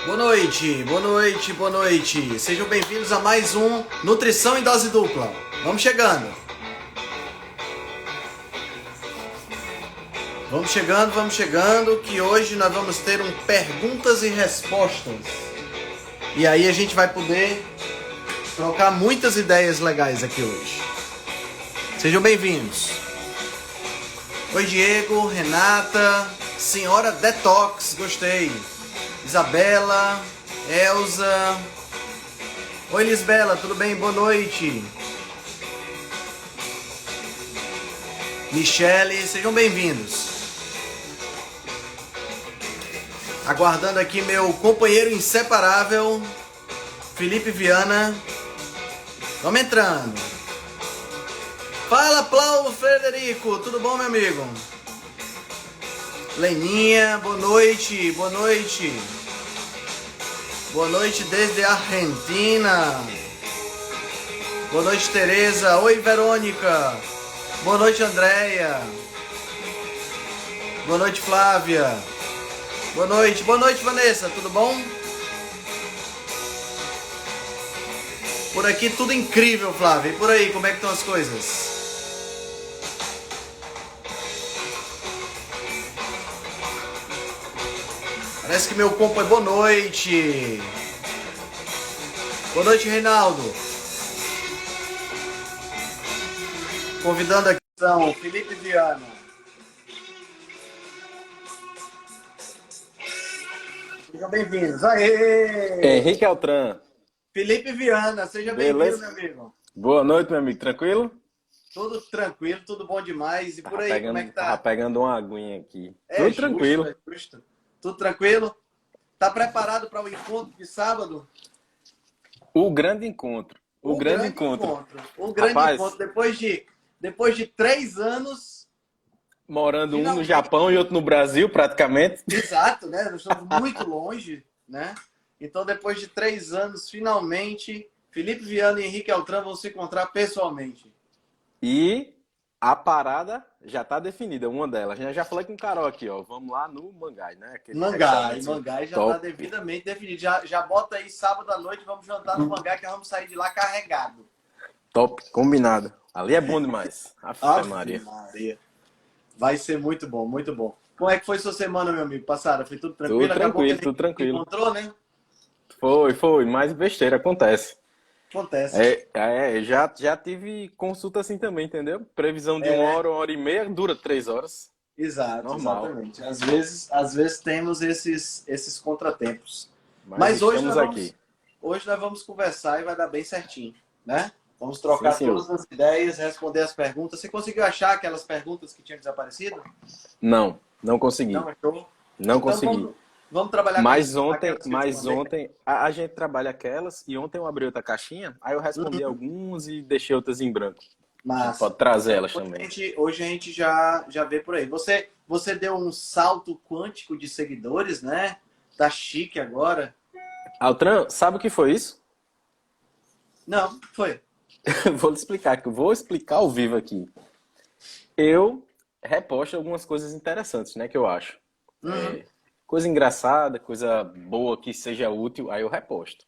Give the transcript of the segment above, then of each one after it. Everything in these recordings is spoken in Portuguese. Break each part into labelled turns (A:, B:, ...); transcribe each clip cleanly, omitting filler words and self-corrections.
A: Boa noite, boa noite, boa noite. Sejam bem-vindos a mais um Nutrição em Dose Dupla. Vamos chegando. Vamos chegando, que hoje nós vamos ter um perguntas e respostas. E aí a gente vai poder trocar muitas ideias legais aqui hoje. Sejam bem-vindos. Oi, Diego, Renata, Senhora Detox, gostei. Isabela, Elza. Oi, Lisbela, tudo bem? Boa noite. Michele, sejam bem-vindos. Aguardando aqui meu companheiro inseparável, Felipe Viana. Vamos entrando. Fala, Plau Frederico, tudo bom, meu amigo? Leninha, boa noite, boa noite. Boa noite desde a Argentina. Boa noite, Tereza. Oi, Verônica. Boa noite, Andréia. Boa noite, Flávia. Boa noite, Vanessa, tudo bom? Por aqui tudo incrível, Flávia. E por aí, como é que estão as coisas? Parece que meu compo é boa noite. Boa noite, Reinaldo. Convidando aqui são Felipe Viana. Sejam bem-vindos. Aê!
B: Henrique Altran,
A: Felipe Viana, seja bem-vindo,
B: beleza?
A: meu amigo.
B: Boa noite, meu amigo. Tranquilo?
A: Tudo tranquilo, tudo bom demais. E por aí, como é que
B: Tava
A: tá?
B: pegando uma aguinha aqui.
A: É
B: Tudo
A: justo,
B: tranquilo.
A: é justo. Tudo tranquilo? Tá preparado para o encontro de sábado?
B: O grande encontro. O
A: O
B: grande
A: grande
B: encontro.
A: encontro. O grande encontro.
B: Rapaz,
A: Depois de 3 anos,
B: morando um no
A: finalmente.
B: Japão e outro no Brasil, praticamente.
A: Exato, né? Nós estamos muito longe, né? Então, depois de 3 anos, finalmente, Felipe Viana e Henrique Altran vão se encontrar pessoalmente.
B: E a parada já tá definida, uma delas. Já falei com o Carol aqui, ó. Vamos lá no Mangai, né? Aquele restaurante
A: Mangai já está
B: top.
A: devidamente definido. Já bota aí sábado à noite, vamos jantar no Mangai, que nós vamos sair de lá carregado.
B: Top, combinado. Ali é bom demais. Afe
A: Ave
B: Maria.
A: Maria. Vai ser muito bom, muito bom. Como é que foi sua semana, meu amigo? Passada? Foi tudo
B: Tudo
A: tranquilo? Acabou que a
B: tranquilo,
A: gente
B: tudo
A: se
B: tranquilo.
A: encontrou, né?
B: Foi. Mais besteira, acontece.
A: Acontece.
B: Já tive consulta assim também, entendeu? Previsão de
A: É,
B: 1 hora, 1 hora e meia, dura 3 horas.
A: exato,
B: Normal.
A: exatamente. Às vezes temos esses contratempos.
B: Mas
A: Mas hoje
B: estamos
A: nós
B: aqui.
A: vamos, hoje nós vamos conversar e vai dar bem certinho, né? Vamos
B: Sim,
A: trocar
B: senhor.
A: todas as ideias, responder as perguntas. Você conseguiu achar aquelas perguntas que tinham desaparecido?
B: Não
A: Não
B: consegui.
A: achou?
B: Não
A: Então
B: consegui.
A: vamos trabalhar com
B: Mas ontem,
A: aquelas que eu te
B: mas
A: mandei.
B: ontem a gente trabalha aquelas e ontem eu abri outra caixinha, aí eu respondi algumas e deixei outras em branco. A gente pode
A: Massa.
B: trazer
A: Então
B: elas também.
A: hoje a gente já vê por aí. Você deu um salto quântico de seguidores, né? Tá chique agora.
B: Altran, sabe o que foi isso?
A: Não, foi.
B: Vou lhe explicar, que eu vou explicar ao vivo aqui. Eu reposto algumas coisas interessantes, né, que eu acho.
A: Uhum.
B: Coisa engraçada, coisa boa que seja útil, aí eu reposto.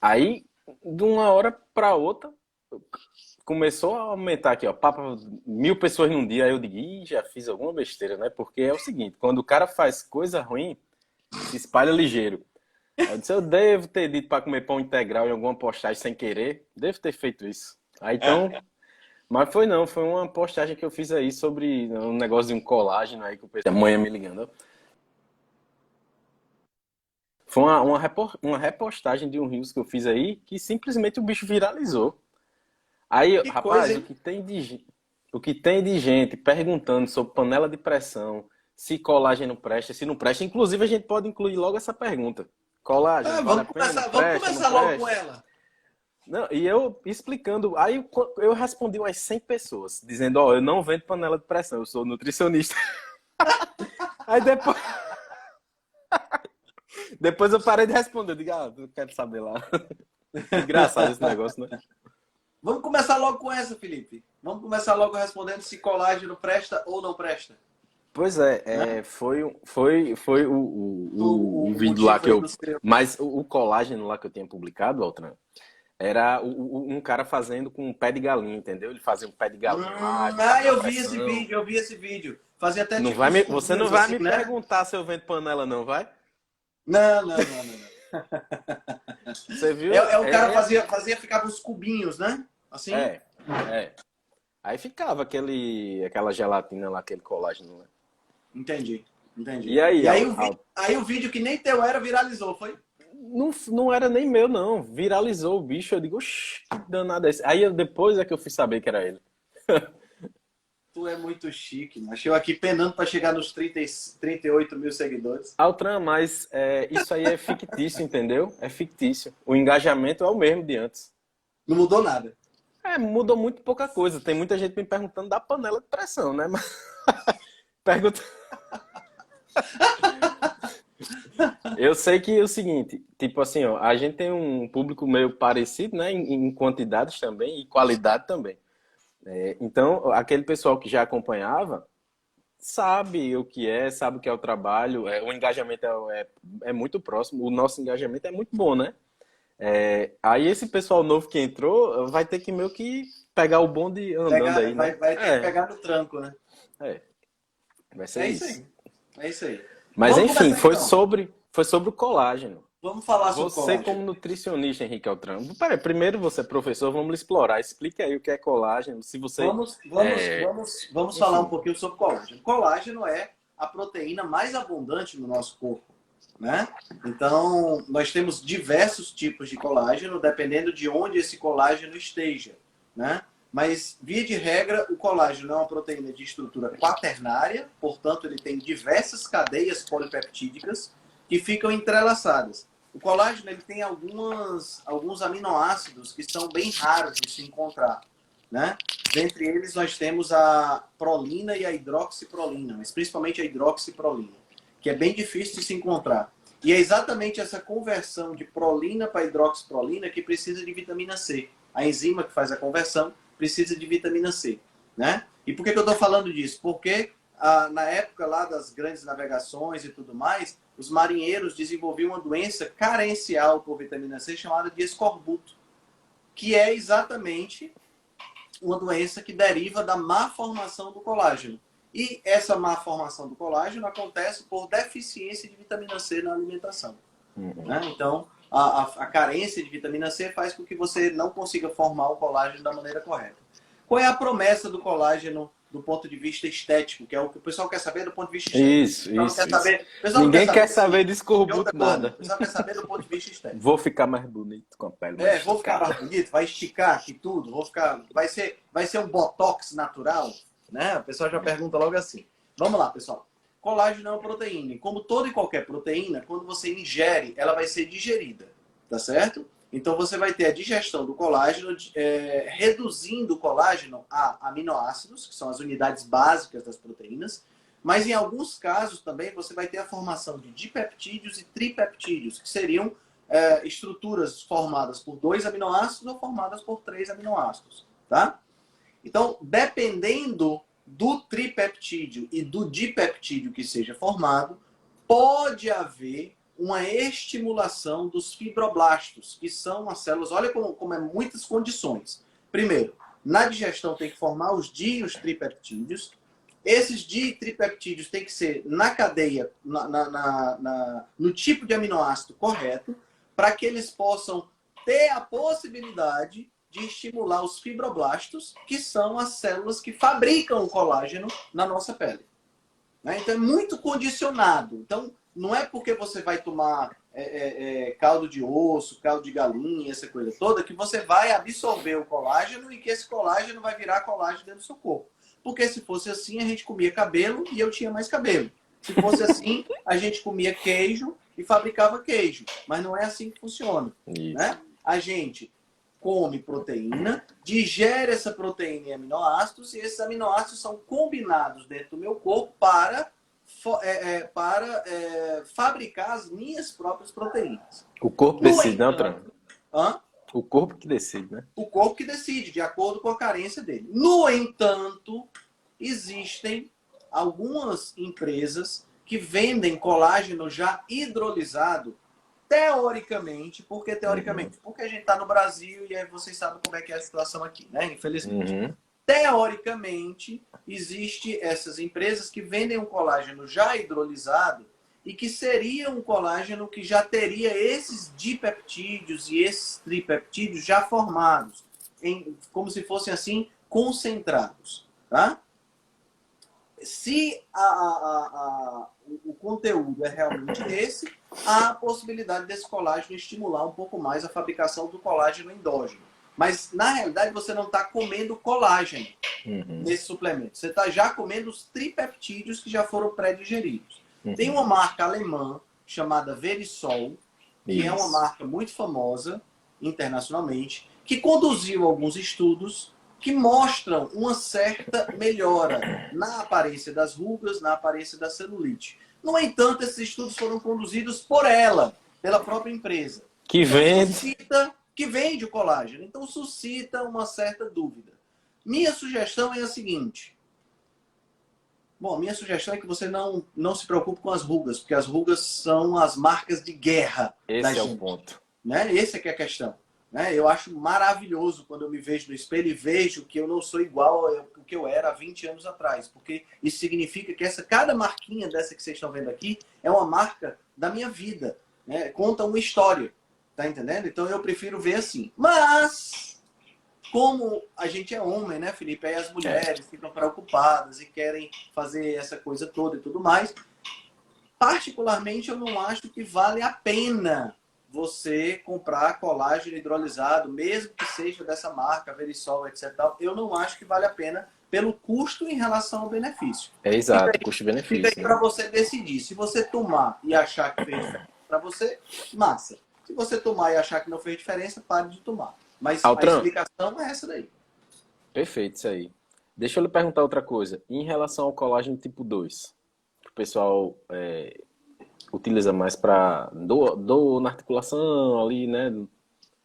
B: Aí, de uma hora para outra, começou a aumentar aqui, ó, papo, 1.000 pessoas num dia. Aí eu digo, ih, já fiz alguma besteira, né? Porque é o seguinte, quando o cara faz coisa ruim, se espalha ligeiro. Aí eu disse, eu devo ter dito para comer pão integral em alguma postagem sem querer, devo ter feito isso. Aí então, mas foi não, foi uma postagem que eu fiz aí sobre um negócio de um colágeno aí que o pessoal, amanhã me ligando. Foi uma repostagem de um Reels que eu fiz aí que simplesmente o bicho viralizou. Aí,
A: Que coisa,
B: rapaz,
A: hein?
B: o que tem de gente perguntando sobre panela de pressão, se colágeno presta, se não presta. Inclusive, a gente pode incluir logo essa pergunta. Colágeno, vale a pena?
A: Vamos
B: Presta, não
A: começar logo com
B: presta?
A: ela.
B: Não, e eu explicando, aí eu respondi umas 100 pessoas, dizendo, ó, eu não vendo panela de pressão, eu sou nutricionista. Aí depois eu parei de responder, eu digo, não quero saber lá. Engraçado esse negócio, né?
A: Vamos começar logo com essa, Felipe. Vamos começar logo respondendo se colágeno presta ou não presta.
B: Pois
A: Né?
B: foi o vídeo lá que
A: aí
B: eu.
A: do seu...
B: Mas o colágeno lá que eu tinha publicado, Altran, era um cara fazendo com um pé de galinha, entendeu? Ele fazia um pé de galinha lá, ele fazia
A: Eu
B: uma
A: vi esse
B: pressão.
A: vídeo, eu vi esse vídeo. Fazia até
B: Não
A: tipo
B: vai
A: uns
B: você não
A: cubinhos
B: vai
A: assim,
B: me
A: né?
B: perguntar se eu vendo panela, não, vai?
A: Não, não, não, não, não.
B: Você viu?
A: O cara fazia, ficava uns cubinhos, né? Assim?
B: É, é. Aí ficava aquela gelatina lá, aquele colágeno, né?
A: Entendi, entendi.
B: E aí,
A: E aí o vídeo que nem teu era viralizou, foi?
B: não era nem meu, não. Viralizou o bicho. Eu digo, oxi, que danado é esse? Aí depois é que eu fui saber que era ele.
A: Tu é muito chique, mas eu aqui penando para chegar nos 38 mil seguidores.
B: Altran, mas isso aí é fictício, entendeu? É fictício. O engajamento é o mesmo de antes.
A: Não mudou nada.
B: Mudou muito pouca coisa. Tem muita gente me perguntando da panela de pressão, né? Mas... Pergunta... Eu sei que é o seguinte, tipo assim, ó, a gente tem um público meio parecido, né? Em quantidades também e qualidade também. Então, aquele pessoal que já acompanhava sabe o que sabe o que é o trabalho, o engajamento é muito próximo, o nosso engajamento é muito bom, né? Aí esse pessoal novo que entrou vai ter que meio que pegar o bonde andando aí, né?
A: Vai ter que pegar no tranco, né?
B: Vai ser
A: isso aí. É isso aí.
B: Mas
A: Vamos
B: enfim,
A: começar,
B: foi sobre o colágeno.
A: Vamos falar sobre
B: Você
A: colágeno.
B: como nutricionista, Henrique Altran. Peraí, primeiro você é professor, vamos explorar. Explique aí o que é colágeno. Se você
A: Vamos falar um pouquinho sobre colágeno. Colágeno é a proteína mais abundante no nosso corpo, né? Então, nós temos diversos tipos de colágeno, dependendo de onde esse colágeno esteja, né? Mas, via de regra, o colágeno é uma proteína de estrutura quaternária, portanto, ele tem diversas cadeias polipeptídicas que ficam entrelaçadas. O colágeno ele tem alguns aminoácidos que são bem raros de se encontrar, né? Dentre eles, nós temos a prolina e a hidroxiprolina, mas principalmente a hidroxiprolina, que é bem difícil de se encontrar. E é exatamente essa conversão de prolina para hidroxiprolina que precisa de vitamina C. A enzima que faz a conversão precisa de vitamina C, né? E por que eu estou falando disso? Porque na época lá das grandes navegações e tudo mais, os marinheiros desenvolviam uma doença carencial por vitamina C chamada de escorbuto, que é exatamente uma doença que deriva da má formação do colágeno. E essa má formação do colágeno acontece por deficiência de vitamina C na alimentação. Né? Então, a carência de vitamina C faz com que você não consiga formar o colágeno da maneira correta. Qual é a promessa do colágeno do ponto de vista estético? Que é o que o pessoal quer saber do ponto de vista estético.
B: Isso. Ninguém quer saber de escorbuto, nada.
A: O pessoal quer saber do ponto de vista estético.
B: Vou ficar mais bonito com a pele mais
A: vou ficar mais bonito, vai esticar aqui tudo, vai ser um botox natural, né? O pessoal já pergunta logo assim. Vamos lá, pessoal. Colágeno é uma proteína. E como toda e qualquer proteína, quando você ingere, ela vai ser digerida. Tá certo? Então você vai ter a digestão do colágeno, reduzindo o colágeno a aminoácidos, que são as unidades básicas das proteínas. Mas em alguns casos também você vai ter a formação de dipeptídeos e tripeptídeos, que seriam estruturas formadas por 2 aminoácidos ou formadas por 3 aminoácidos. Tá? Então, dependendo do tripeptídeo e do dipeptídeo que seja formado, pode haver uma estimulação dos fibroblastos, que são as células. Olha como é muitas condições. Primeiro, na digestão tem que formar os di e os tripeptídeos. Esses di e tripeptídeos têm que ser na cadeia, no tipo de aminoácido correto, para que eles possam ter a possibilidade de estimular os fibroblastos, que são as células que fabricam o colágeno na nossa pele. Né? Então é muito condicionado. Então não é porque você vai tomar caldo de osso, caldo de galinha, essa coisa toda, que você vai absorver o colágeno e que esse colágeno vai virar colágeno dentro do seu corpo. Porque se fosse assim, a gente comia cabelo e eu tinha mais cabelo. Se fosse assim, a gente comia queijo e fabricava queijo. Mas não é assim que funciona. Né? A gente come proteína, digere essa proteína em aminoácidos e esses aminoácidos são combinados dentro do meu corpo para fabricar as minhas próprias proteínas.
B: O corpo decide, né, Altran? O corpo que decide, né?
A: O corpo que decide, de acordo com a carência dele. No entanto, existem algumas empresas que vendem colágeno já hidrolisado, teoricamente. Por que teoricamente? Porque a gente está no Brasil e aí vocês sabem como é que é a situação aqui, né? Infelizmente. Teoricamente, existem essas empresas que vendem um colágeno já hidrolisado e que seria um colágeno que já teria esses dipeptídeos e esses tripeptídeos já formados, como se fossem assim, concentrados. Tá? Se o conteúdo é realmente esse, há a possibilidade desse colágeno estimular um pouco mais a fabricação do colágeno endógeno. Mas, na realidade, você não está comendo colágeno nesse suplemento. Você está já comendo os tripeptídeos que já foram pré-digeridos. Tem uma marca alemã chamada Verisol, que é uma marca muito famosa internacionalmente, que conduziu alguns estudos que mostram uma certa melhora na aparência das rugas, na aparência da celulite. No entanto, esses estudos foram conduzidos por ela, pela própria empresa.
B: Que vende.
A: Que vende o colágeno. Então, suscita uma certa dúvida. Minha sugestão é a seguinte. Bom, minha sugestão é que você não se preocupe com as rugas, porque as rugas são as marcas de guerra da gente.
B: Esse é o ponto.
A: Né? Esse é que é a questão. Né? Eu acho maravilhoso quando eu me vejo no espelho e vejo que eu não sou igual ao que eu era há 20 anos atrás. Porque isso significa que cada marquinha dessa que vocês estão vendo aqui é uma marca da minha vida. Né? Conta uma história. Tá entendendo? Então eu prefiro ver assim. Mas, como a gente é homem, né, Felipe? Aí as mulheres ficam preocupadas e querem fazer essa coisa toda e tudo mais. Particularmente, eu não acho que vale a pena você comprar colágeno hidrolisado, mesmo que seja dessa marca, Verisol, etc. Eu não acho que vale a pena pelo custo em relação ao benefício.
B: É exato, custo-benefício.
A: Fica aí para você decidir. Se você tomar e achar que fez diferença para você, massa. Se você tomar e achar que não fez diferença, pare de tomar. Mas
B: Altran,
A: a explicação é essa daí.
B: Perfeito, isso aí. Deixa eu lhe perguntar outra coisa. Em relação ao colágeno tipo 2, que o pessoal utiliza mais para dor na articulação ali, né?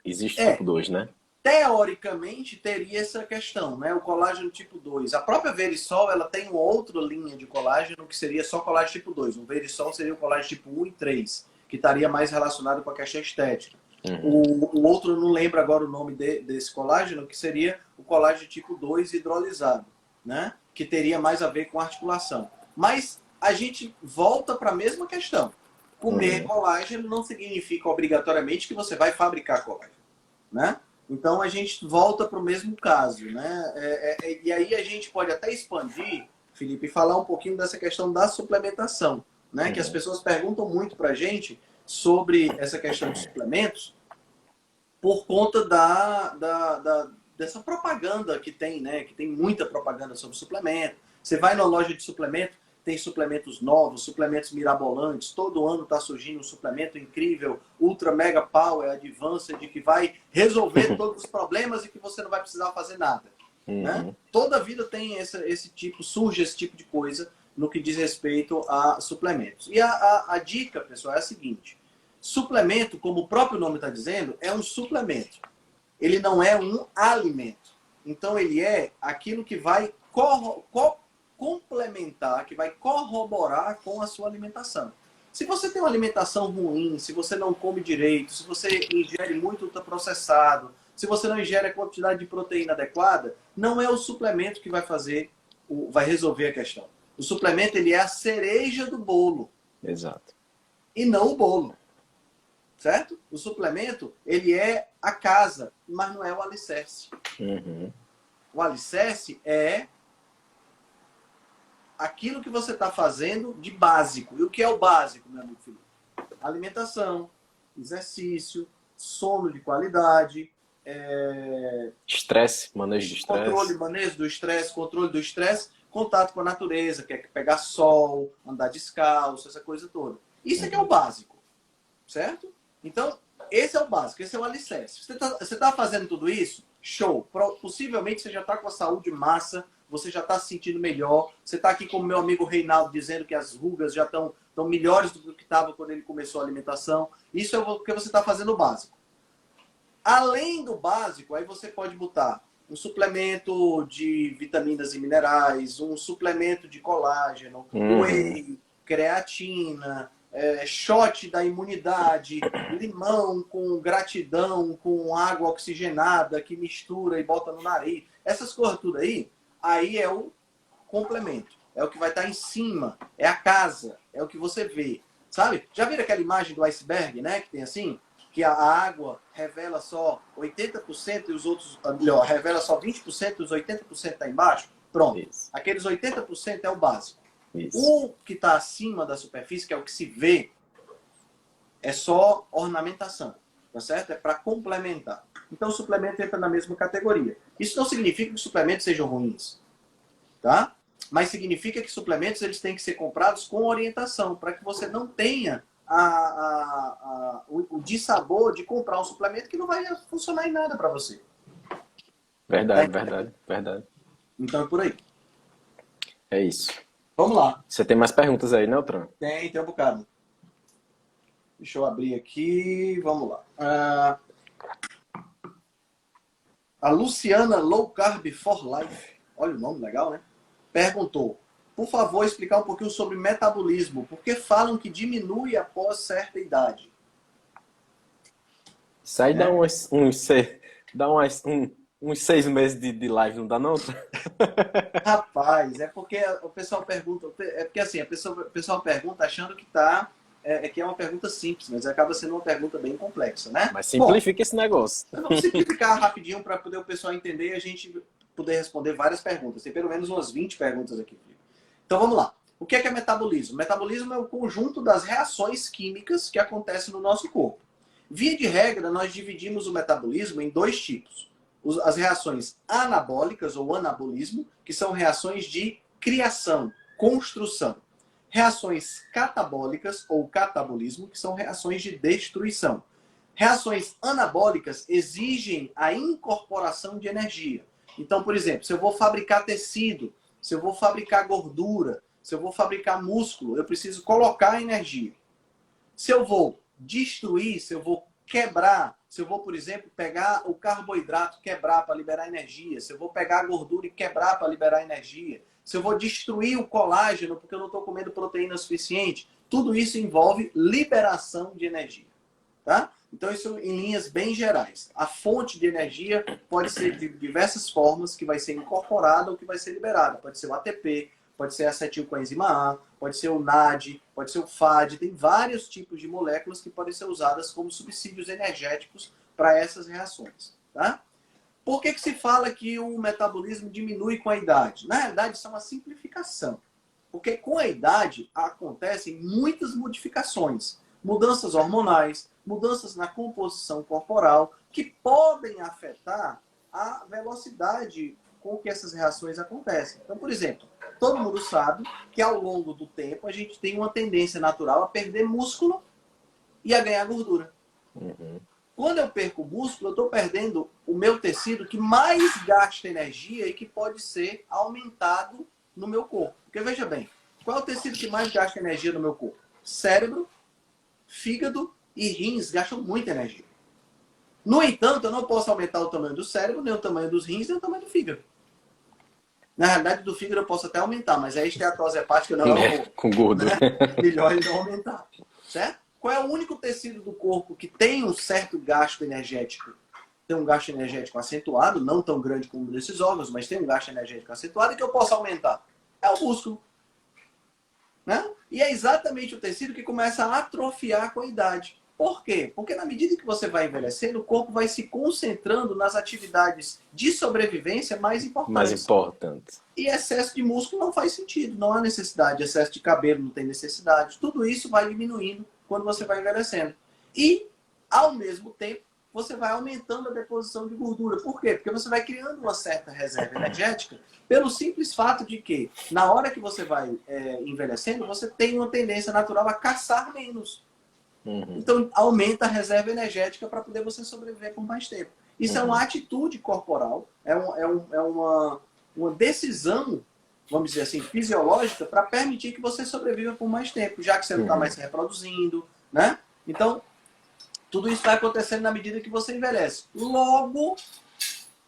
B: Existe tipo 2, né?
A: Teoricamente, teria essa questão, né? O colágeno tipo 2. A própria Verisol, ela tem uma outra linha de colágeno que seria só colágeno tipo 2. O Verisol seria o colágeno tipo 1 e 3. Que estaria mais relacionado com a questão estética. O outro, eu não lembro agora o nome desse colágeno, que seria o colágeno tipo 2 hidrolisado, né? Que teria mais a ver com articulação. Mas a gente volta para a mesma questão. Comer colágeno não significa obrigatoriamente que você vai fabricar colágeno, né? Então a gente volta para o mesmo caso, né? E aí a gente pode até expandir, Felipe, e falar um pouquinho dessa questão da suplementação. Né? Que as pessoas perguntam muito para a gente sobre essa questão de suplementos por conta dessa propaganda que tem, né? Que tem muita propaganda sobre suplemento. Você vai na loja de suplemento, tem suplementos novos, suplementos mirabolantes. Todo ano está surgindo um suplemento incrível, Ultra Mega Power, Advanced, que vai resolver todos os problemas e que você não vai precisar fazer nada. Né? Toda vida tem surge esse tipo de coisa no que diz respeito a suplementos. E a dica, pessoal, é a seguinte. Suplemento, como o próprio nome está dizendo, é um suplemento. Ele não é um alimento. Então, ele é aquilo que vai complementar, que vai corroborar com a sua alimentação. Se você tem uma alimentação ruim, se você não come direito, se você ingere muito ultraprocessado, se você não ingere a quantidade de proteína adequada, não é o suplemento que vai resolver a questão. O suplemento, ele é a cereja do bolo.
B: Exato.
A: E não o bolo. Certo? O suplemento, ele é a casa, mas não é o alicerce. O alicerce é aquilo que você está fazendo de básico. E o que é o básico, meu amigo Felipe? Alimentação, exercício, sono de qualidade,
B: estresse, manejo de estresse.
A: Controle do estresse, contato com a natureza, que é pegar sol, andar descalço, essa coisa toda. Isso é que é o básico, certo? Então, esse é o básico, esse é o alicerce. Você tá fazendo tudo isso? Show! Possivelmente você já está com a saúde massa, você já está se sentindo melhor. Você está aqui com o meu amigo Reinaldo dizendo que as rugas já estão melhores do que estava quando ele começou a alimentação. Isso é porque você está fazendo o básico. Além do básico, aí você pode botar um suplemento de vitaminas e minerais, um suplemento de colágeno, whey, creatina, shot da imunidade, limão com gratidão, com água oxigenada que mistura e bota no nariz. Essas coisas tudo aí é o complemento. É o que vai estar em cima, é a casa, é o que você vê. Sabe? Já viram aquela imagem do iceberg, né? Que tem assim, que a água revela só 80% e os outros, melhor, revela só 20% e os 80% está embaixo? Pronto.
B: Isso.
A: Aqueles 80% é o básico.
B: Isso.
A: O que está acima da superfície, que é o que se vê, é só ornamentação, tá certo? É para complementar. Então o suplemento entra na mesma categoria. Isso não significa que os suplementos sejam ruins, tá? Mas significa que suplementos eles têm que ser comprados com orientação, para que você não tenha o dissabor de comprar um suplemento que não vai funcionar em nada para você.
B: Verdade, verdade, verdade.
A: Então é por aí.
B: É isso.
A: Vamos lá.
B: Você tem mais perguntas aí, né, Altran?
A: Tem um bocado. Deixa eu abrir aqui. Vamos lá. A Luciana Low Carb for Life, olha o nome legal, né? Perguntou, por favor, explicar um pouquinho sobre metabolismo, porque falam que diminui após certa idade.
B: Isso aí dá uns 6 meses de live, não dá não?
A: Rapaz, é porque o pessoal pergunta, é porque assim, o pessoal pergunta achando que que é uma pergunta simples, mas acaba sendo uma pergunta bem complexa, né?
B: Mas simplifica esse negócio.
A: Vamos simplificar rapidinho para poder o pessoal entender e a gente poder responder várias perguntas. Tem pelo menos umas 20 perguntas aqui. Então vamos lá. O que é metabolismo? Metabolismo é o conjunto das reações químicas que acontecem no nosso corpo. Via de regra, nós dividimos o metabolismo em dois tipos. As reações anabólicas ou anabolismo, que são reações de criação, construção. Reações catabólicas ou catabolismo, que são reações de destruição. Reações anabólicas exigem a incorporação de energia. Então, por exemplo, se eu vou fabricar tecido, se eu vou fabricar gordura, se eu vou fabricar músculo, eu preciso colocar energia. Se eu vou destruir, se eu vou quebrar, se eu vou, por exemplo, pegar o carboidrato, quebrar para liberar energia, se eu vou pegar a gordura e quebrar para liberar energia, se eu vou destruir o colágeno porque eu não estou comendo proteína suficiente, tudo isso envolve liberação de energia, tá? Então isso em linhas bem gerais. A fonte de energia pode ser de diversas formas, que vai ser incorporada ou que vai ser liberada. Pode ser o ATP, pode ser a acetilcoenzima A, pode ser o NAD, pode ser o FAD. Tem vários tipos de moléculas que podem ser usadas como subsídios energéticos para essas reações, tá? Por que se fala que o metabolismo diminui com a idade? Na realidade, isso é uma simplificação. Porque com a idade acontecem muitas modificações. Mudanças hormonais, mudanças na composição corporal, que podem afetar a velocidade com que essas reações acontecem. Então, por exemplo, todo mundo sabe que ao longo do tempo a gente tem uma tendência natural a perder músculo e a ganhar gordura.
B: Uhum.
A: Quando eu perco músculo, eu estou perdendo o meu tecido que mais gasta energia e que pode ser aumentado no meu corpo. Porque veja bem, qual é o tecido que mais gasta energia no meu corpo? Cérebro, fígado e rins gastam muita energia. No entanto, eu não posso aumentar o tamanho do cérebro, nem o tamanho dos rins, nem o tamanho do fígado. Na realidade, do fígado eu posso até aumentar, mas a esteatose hepática não é
B: com gordura.
A: Melhor ele não aumentar. Certo? Qual é o único tecido do corpo que tem um certo gasto energético? Tem um gasto energético acentuado, não tão grande como desses órgãos, mas tem um gasto energético acentuado e que eu posso aumentar. É o músculo. Né? E é exatamente o tecido que começa a atrofiar com a idade. Por quê? Porque na medida que você vai envelhecendo, o corpo vai se concentrando nas atividades de sobrevivência mais importantes.
B: Mais importante.
A: E excesso de músculo não faz sentido, não há necessidade. Excesso de cabelo não tem necessidade. Tudo isso vai diminuindo quando você vai envelhecendo. E, ao mesmo tempo, você vai aumentando a deposição de gordura. Por quê? Porque você vai criando uma certa reserva energética pelo simples fato de que, na hora que você vai envelhecendo, você tem uma tendência natural a caçar menos.
B: Uhum.
A: Então, aumenta a reserva energética para poder você sobreviver por mais tempo. Isso é uma atitude corporal, é uma decisão, vamos dizer assim, fisiológica para permitir que você sobreviva por mais tempo, já que você não está mais se reproduzindo, né? Então, tudo isso vai acontecendo na medida que você envelhece. Logo,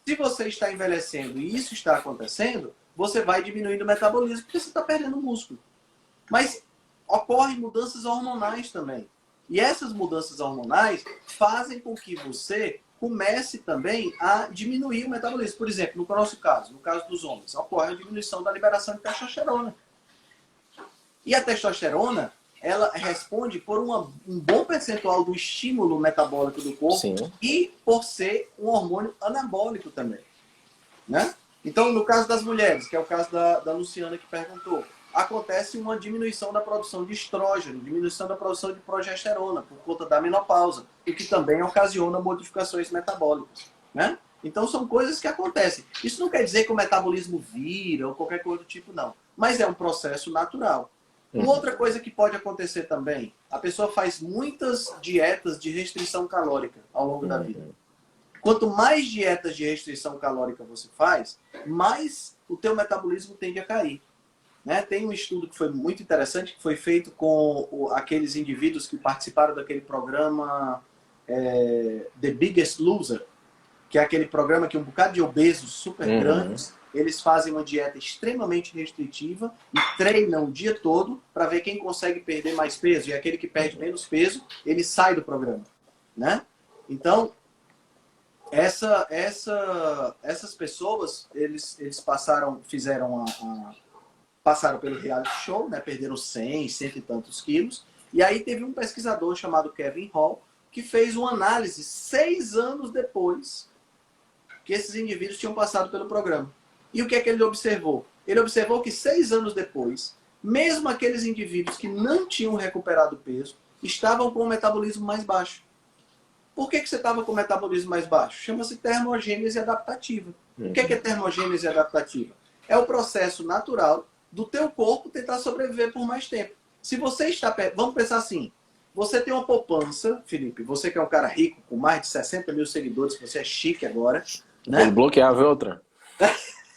A: se você está envelhecendo e isso está acontecendo, você vai diminuindo o metabolismo porque você está perdendo músculo. Mas ocorrem mudanças hormonais também. E essas mudanças hormonais fazem com que você comece também a diminuir o metabolismo. Por exemplo, no nosso caso, no caso dos homens, ocorre a diminuição da liberação de testosterona. E a testosterona, ela responde por um bom percentual do estímulo metabólico do corpo. Sim. E por ser um hormônio anabólico também. Né? Então, no caso das mulheres, que é o caso da Luciana que perguntou, acontece uma diminuição da produção de estrógeno, diminuição da produção de progesterona por conta da menopausa, o que também ocasiona modificações metabólicas. Né? Então, são coisas que acontecem. Isso não quer dizer que o metabolismo vira ou qualquer coisa do tipo, não. Mas é um processo natural. Uma outra coisa que pode acontecer também, a pessoa faz muitas dietas de restrição calórica ao longo da vida. Quanto mais dietas de restrição calórica você faz, mais o teu metabolismo tende a cair. Né? Tem um estudo que foi muito interessante, que foi feito com aqueles indivíduos que participaram daquele programa The Biggest Loser, que é aquele programa que um bocado de obesos super grandes, eles fazem uma dieta extremamente restritiva e treinam o dia todo para ver quem consegue perder mais peso. E aquele que perde menos peso, ele sai do programa. Né? Então, essas pessoas, eles passaram pelo reality show, né? Perderam 100 e tantos quilos. E aí teve um pesquisador chamado Kevin Hall, que fez uma análise 6 anos depois que esses indivíduos tinham passado pelo programa. E o que é que ele observou? Ele observou que 6 anos depois, mesmo aqueles indivíduos que não tinham recuperado peso, estavam com o metabolismo mais baixo. Por que você estava com o metabolismo mais baixo? Chama-se termogênese adaptativa. O que é termogênese adaptativa? É o processo natural do teu corpo tentar sobreviver por mais tempo. Se você está... Vamos pensar assim. Você tem uma poupança, Felipe. Você que é um cara rico, com mais de 60 mil seguidores, você é chique agora. Né?
B: Vou bloquear, viu, outra?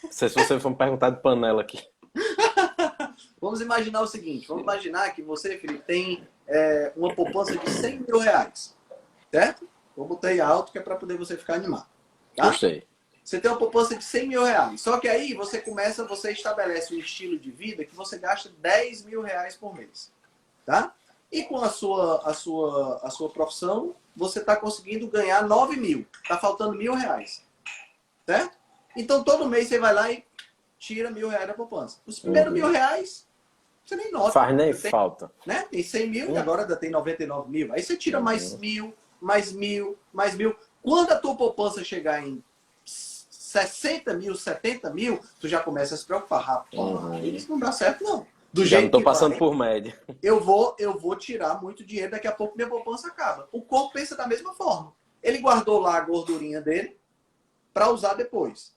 B: Não sei se você for me perguntar de panela aqui.
A: Vamos imaginar o seguinte. Vamos imaginar que você, Felipe, tem uma poupança de 100 mil reais. Certo? Eu botei alto que é para poder você ficar animado. Tá?
B: Gostei.
A: Você tem uma poupança de 100 mil reais. Só que aí você estabelece um estilo de vida que você gasta 10 mil reais por mês. Tá? E com a sua profissão, você está conseguindo ganhar 9 mil. Está faltando R$1.000. Certo? Então todo mês você vai lá e tira R$1.000 da poupança. Os primeiros R$1.000, você nem nota.
B: Faz nem falta.
A: Né? Tem 100 mil e agora ainda tem 99 mil. Aí você tira mais 1.000, mais 1.000, mais 1.000. Quando a tua poupança chegar em 60 mil, 70 mil, tu já começa a se preocupar. Rapaz, isso não dá certo, não. Do
B: já
A: jeito
B: não tô
A: que
B: passando
A: vai,
B: por média.
A: Eu vou tirar muito dinheiro, daqui a pouco minha poupança acaba. O corpo pensa da mesma forma. Ele guardou lá a gordurinha dele para usar depois.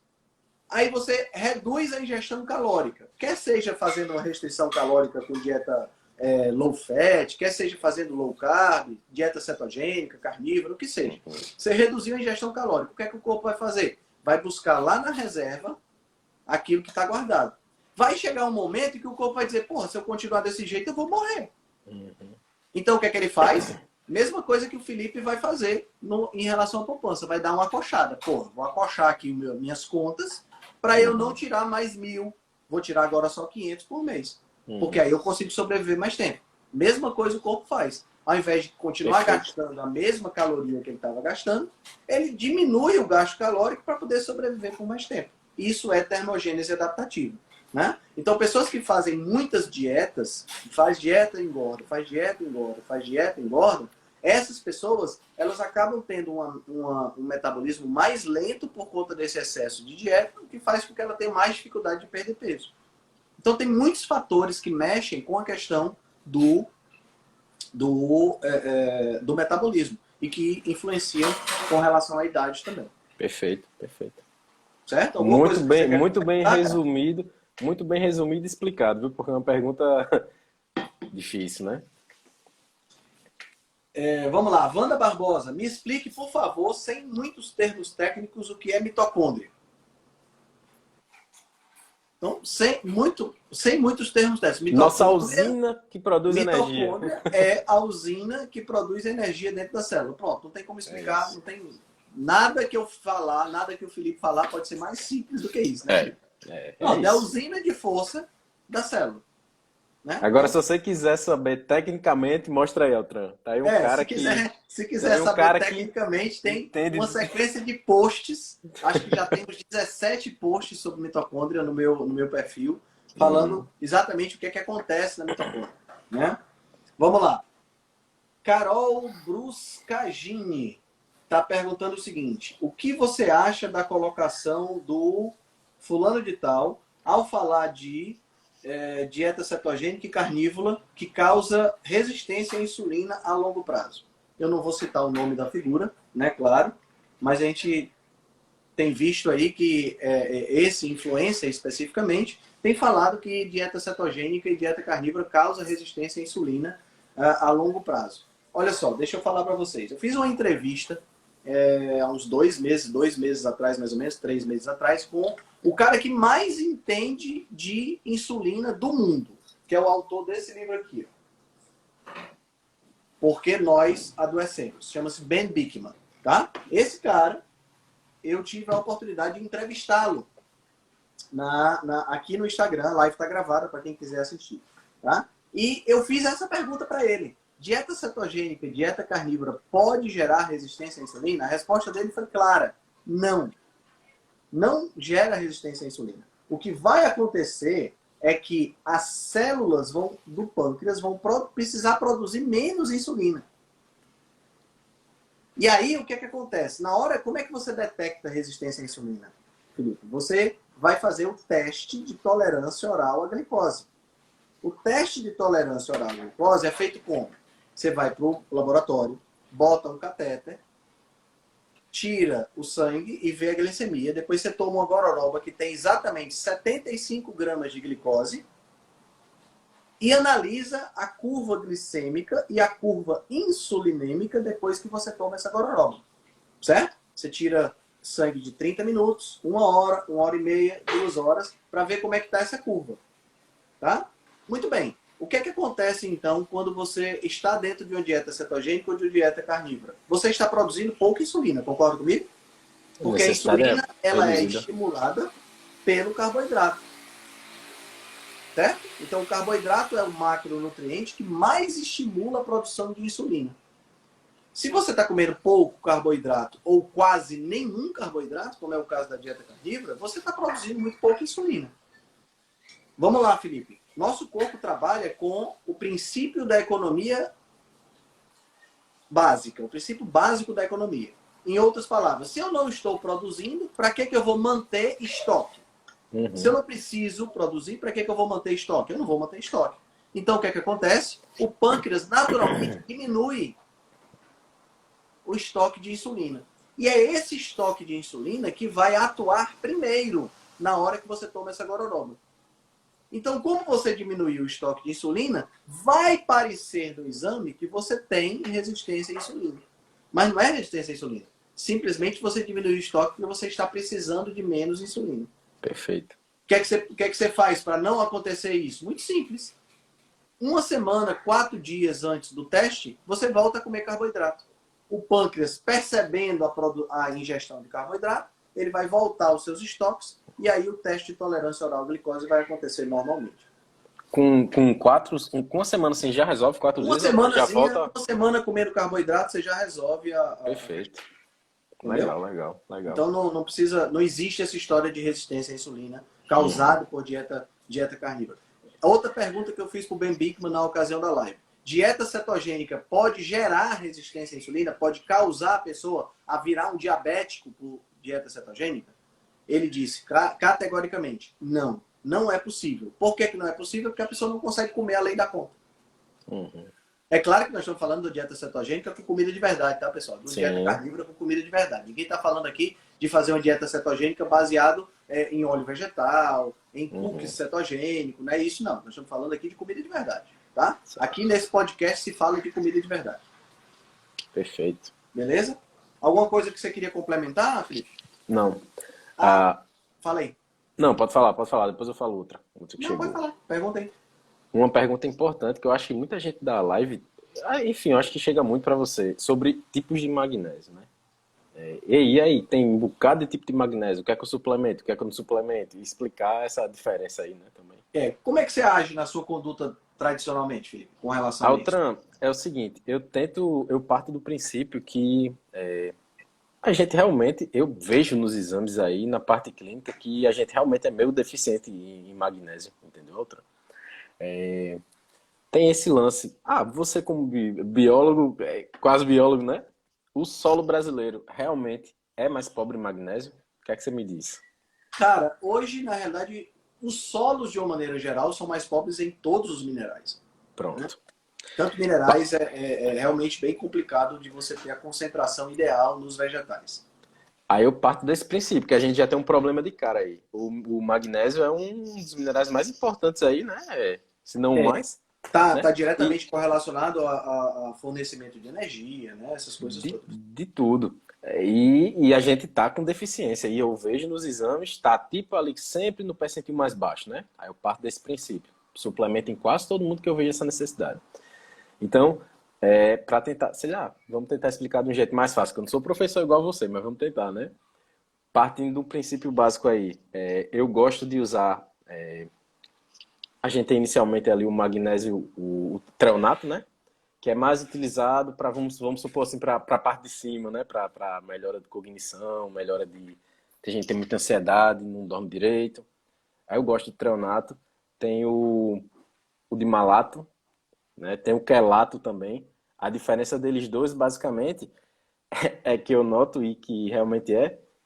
A: Aí você reduz a ingestão calórica. Quer seja fazendo uma restrição calórica com dieta low fat, quer seja fazendo low carb, dieta cetogênica, carnívora, o que seja. Você reduziu a ingestão calórica. O que é que o corpo vai fazer? Vai buscar lá na reserva aquilo que está guardado. Vai chegar um momento em que o corpo vai dizer, porra, se eu continuar desse jeito, eu vou morrer. Então, o que é que ele faz? Mesma coisa que o Felipe vai fazer em relação à poupança. Vai dar uma acochada. Porra, vou acochar aqui minhas contas para eu não tirar mais 1.000. Vou tirar agora só 500 por mês. Porque aí eu consigo sobreviver mais tempo. Mesma coisa o corpo faz. Ao invés de continuar gastando a mesma caloria que ele estava gastando, ele diminui o gasto calórico para poder sobreviver por mais tempo. Isso é termogênese adaptativa. Né? Então, pessoas que fazem muitas dietas, faz dieta e engorda, faz dieta e engorda, faz dieta e engorda, essas pessoas, elas acabam tendo um metabolismo mais lento por conta desse excesso de dieta, o que faz com que ela tenha mais dificuldade de perder peso. Então, tem muitos fatores que mexem com a questão do metabolismo e que influenciam com relação à idade também.
B: Perfeito, perfeito.
A: Certo?
B: Muito bem resumido. Muito bem resumido e explicado, viu? Porque é uma pergunta difícil, né?
A: Vamos lá, Wanda Barbosa, me explique, por favor, sem muitos termos técnicos, o que é mitocôndria. Então, sem muitos termos técnicos.
B: Nossa usina que produz energia.
A: Mitocôndria é a usina que produz energia dentro da célula. Pronto, não tem como explicar, não tem nada que eu falar, nada que o Felipe falar pode ser mais simples do que isso, né?
B: É
A: a usina de força da célula. né?
B: Agora, se
A: Então,
B: você quiser saber tecnicamente, mostra aí, Altran. Tá aí um cara que.
A: se
B: Tá
A: quiser
B: aí um
A: saber
B: cara que
A: tecnicamente, tem
B: entende.
A: uma sequência de posts. Acho que já temos 17 posts sobre mitocôndria no meu perfil, falando exatamente o que é que acontece na mitocôndria, né? Vamos lá. Carol Bruscagini está perguntando o seguinte: o que você acha da colocação do fulano de tal ao falar de dieta cetogênica e carnívora que causa resistência à insulina a longo prazo? Eu não vou citar o nome da figura, né? Claro, mas a gente tem visto aí que esse influencer especificamente tem falado que dieta cetogênica e dieta carnívora causa resistência à insulina a longo prazo. Olha só, deixa eu falar para vocês. Eu fiz uma entrevista há uns 2 meses atrás, mais ou menos, 3 meses atrás, com o cara que mais entende de insulina do mundo, que é o autor desse livro aqui. Porque nós adoecemos. Chama-se Ben Bikman, tá? Esse cara, eu tive a oportunidade de entrevistá-lo aqui no Instagram. A live está gravada para quem quiser assistir, tá? E eu fiz essa pergunta para ele. Dieta cetogênica e dieta carnívora pode gerar resistência à insulina? A resposta dele foi clara. Não. Não gera resistência à insulina. O que vai acontecer é que as células do pâncreas vão precisar produzir menos insulina. E aí, o que é que acontece? Na hora, como é que você detecta resistência à insulina, Felipe? Você vai fazer o teste de tolerância oral à glicose. O teste de tolerância oral à glicose é feito como? Você vai para o laboratório, bota um catéter, tira o sangue e vê a glicemia. Depois você toma uma gororoba que tem exatamente 75 gramas de glicose e analisa a curva glicêmica e a curva insulinêmica depois que você toma essa gororoba. Certo? Você tira sangue de 30 minutos, 1 hora e meia, 2 horas, para ver como é que está essa curva. Tá? Muito bem. O que é que acontece, então, quando você está dentro de uma dieta cetogênica ou de uma dieta carnívora? Você está produzindo pouca insulina, concorda comigo? Porque a insulina, ela é estimulada pelo carboidrato. Certo? Então, o carboidrato é o macronutriente que mais estimula a produção de insulina. Se você está comendo pouco carboidrato ou quase nenhum carboidrato, como é o caso da dieta carnívora, você está produzindo muito pouca insulina. Vamos lá, Felipe. Nosso corpo trabalha com o princípio da economia básica, o princípio básico da economia. Em outras palavras, se eu não estou produzindo, para que eu vou manter estoque? Se eu não preciso produzir, para que eu vou manter estoque? Eu não vou manter estoque. Então, o que é que acontece? O pâncreas naturalmente diminui o estoque de insulina. E é esse estoque de insulina que vai atuar primeiro na hora que você toma essa gororoba. Então, como você diminuiu o estoque de insulina, vai parecer no exame que você tem resistência à insulina. Mas não é resistência à insulina. Simplesmente você diminuiu o estoque porque você está precisando de menos insulina.
B: Perfeito.
A: O que é que você faz para não acontecer isso? Muito simples. 1 semana, 4 dias antes do teste, você volta a comer carboidrato. O pâncreas, percebendo a ingestão de carboidrato, ele vai voltar aos seus estoques e aí o teste de tolerância oral à glicose vai acontecer normalmente.
B: Com 1 semana assim já resolve 4 dias? Já volta...
A: 1 semana comendo carboidrato, você já resolve
B: Perfeito.
A: Entendeu?
B: Legal.
A: Então não existe essa história de resistência à insulina causada por dieta carnívora. Outra pergunta que eu fiz para o Ben Bikman na ocasião da live. Dieta cetogênica pode gerar resistência à insulina? Pode causar a pessoa a virar um diabético por dieta cetogênica? Ele disse categoricamente, não. Não é possível. Por que não é possível? Porque a pessoa não consegue comer além da conta. É claro que nós estamos falando da dieta cetogênica com comida de verdade, tá, pessoal? De dieta carnívora com comida de verdade. Ninguém está falando aqui de fazer uma dieta cetogênica baseado em óleo vegetal, em cookies cetogênico, não é isso não. Nós estamos falando aqui de comida de verdade, tá? Aqui nesse podcast se fala de comida de verdade.
B: Perfeito.
A: Beleza? Alguma coisa que você queria complementar, Felipe?
B: Não.
A: Fala aí.
B: Não, pode falar. Depois eu falo outra.
A: Não, pode falar. Pergunta aí.
B: Uma pergunta importante que eu acho que muita gente da live, enfim, eu acho que chega muito para você, sobre tipos de magnésio, né? E aí, tem um bocado de tipo de magnésio, o que é que eu suplemento, o que é que eu não suplemento, e explicar essa diferença aí, né, também.
A: Como é que você age na sua conduta tradicionalmente, Felipe, com relação a isso?
B: Altran, é o seguinte, eu parto do princípio que a gente realmente, eu vejo nos exames aí, na parte clínica, que a gente realmente é meio deficiente em magnésio, entendeu, Altran? Tem esse lance. Você como biólogo, quase biólogo, né? O solo brasileiro realmente é mais pobre em magnésio? O que é que você me diz?
A: Cara, hoje, na realidade, os solos, de uma maneira geral, são mais pobres em todos os minerais, né?
B: Pronto.
A: Tanto minerais é realmente bem complicado de você ter a concentração ideal nos vegetais.
B: Aí eu parto desse princípio, que a gente já tem um problema de cara aí. O magnésio é um dos minerais mais importantes aí, né? Se não o
A: É,
B: mais, né?
A: tá
B: E
A: diretamente correlacionado a fornecimento de energia, né? Essas coisas todas.
B: de tudo. E a gente tá com deficiência. E eu vejo nos exames, tá tipo ali sempre no percentil mais baixo, né? Aí eu parto desse princípio. Suplemento em quase todo mundo que eu vejo essa necessidade. Então, para tentar, sei lá, vamos tentar explicar de um jeito mais fácil, que eu não sou professor igual você, mas vamos tentar, né? Partindo do princípio básico aí, eu gosto de usar, a gente tem inicialmente ali o magnésio, o treonato, né? Que é mais utilizado para, vamos supor assim, para a parte de cima, né? Para melhora de cognição, melhora de. Tem gente que tem muita ansiedade, não dorme direito. Aí eu gosto do treonato. Tem o de malato, né? Tem o quelato também. A diferença deles dois, basicamente, é que eu noto e que realmente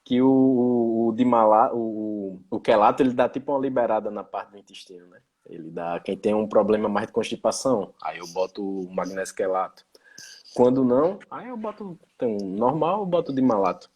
B: que o de malato, o quelato, ele dá tipo uma liberada na parte do intestino, né? Ele dá, quem tem um problema mais de constipação, aí eu boto o magnésio quelato. Quando não, aí eu boto, tem um normal, eu boto de malato.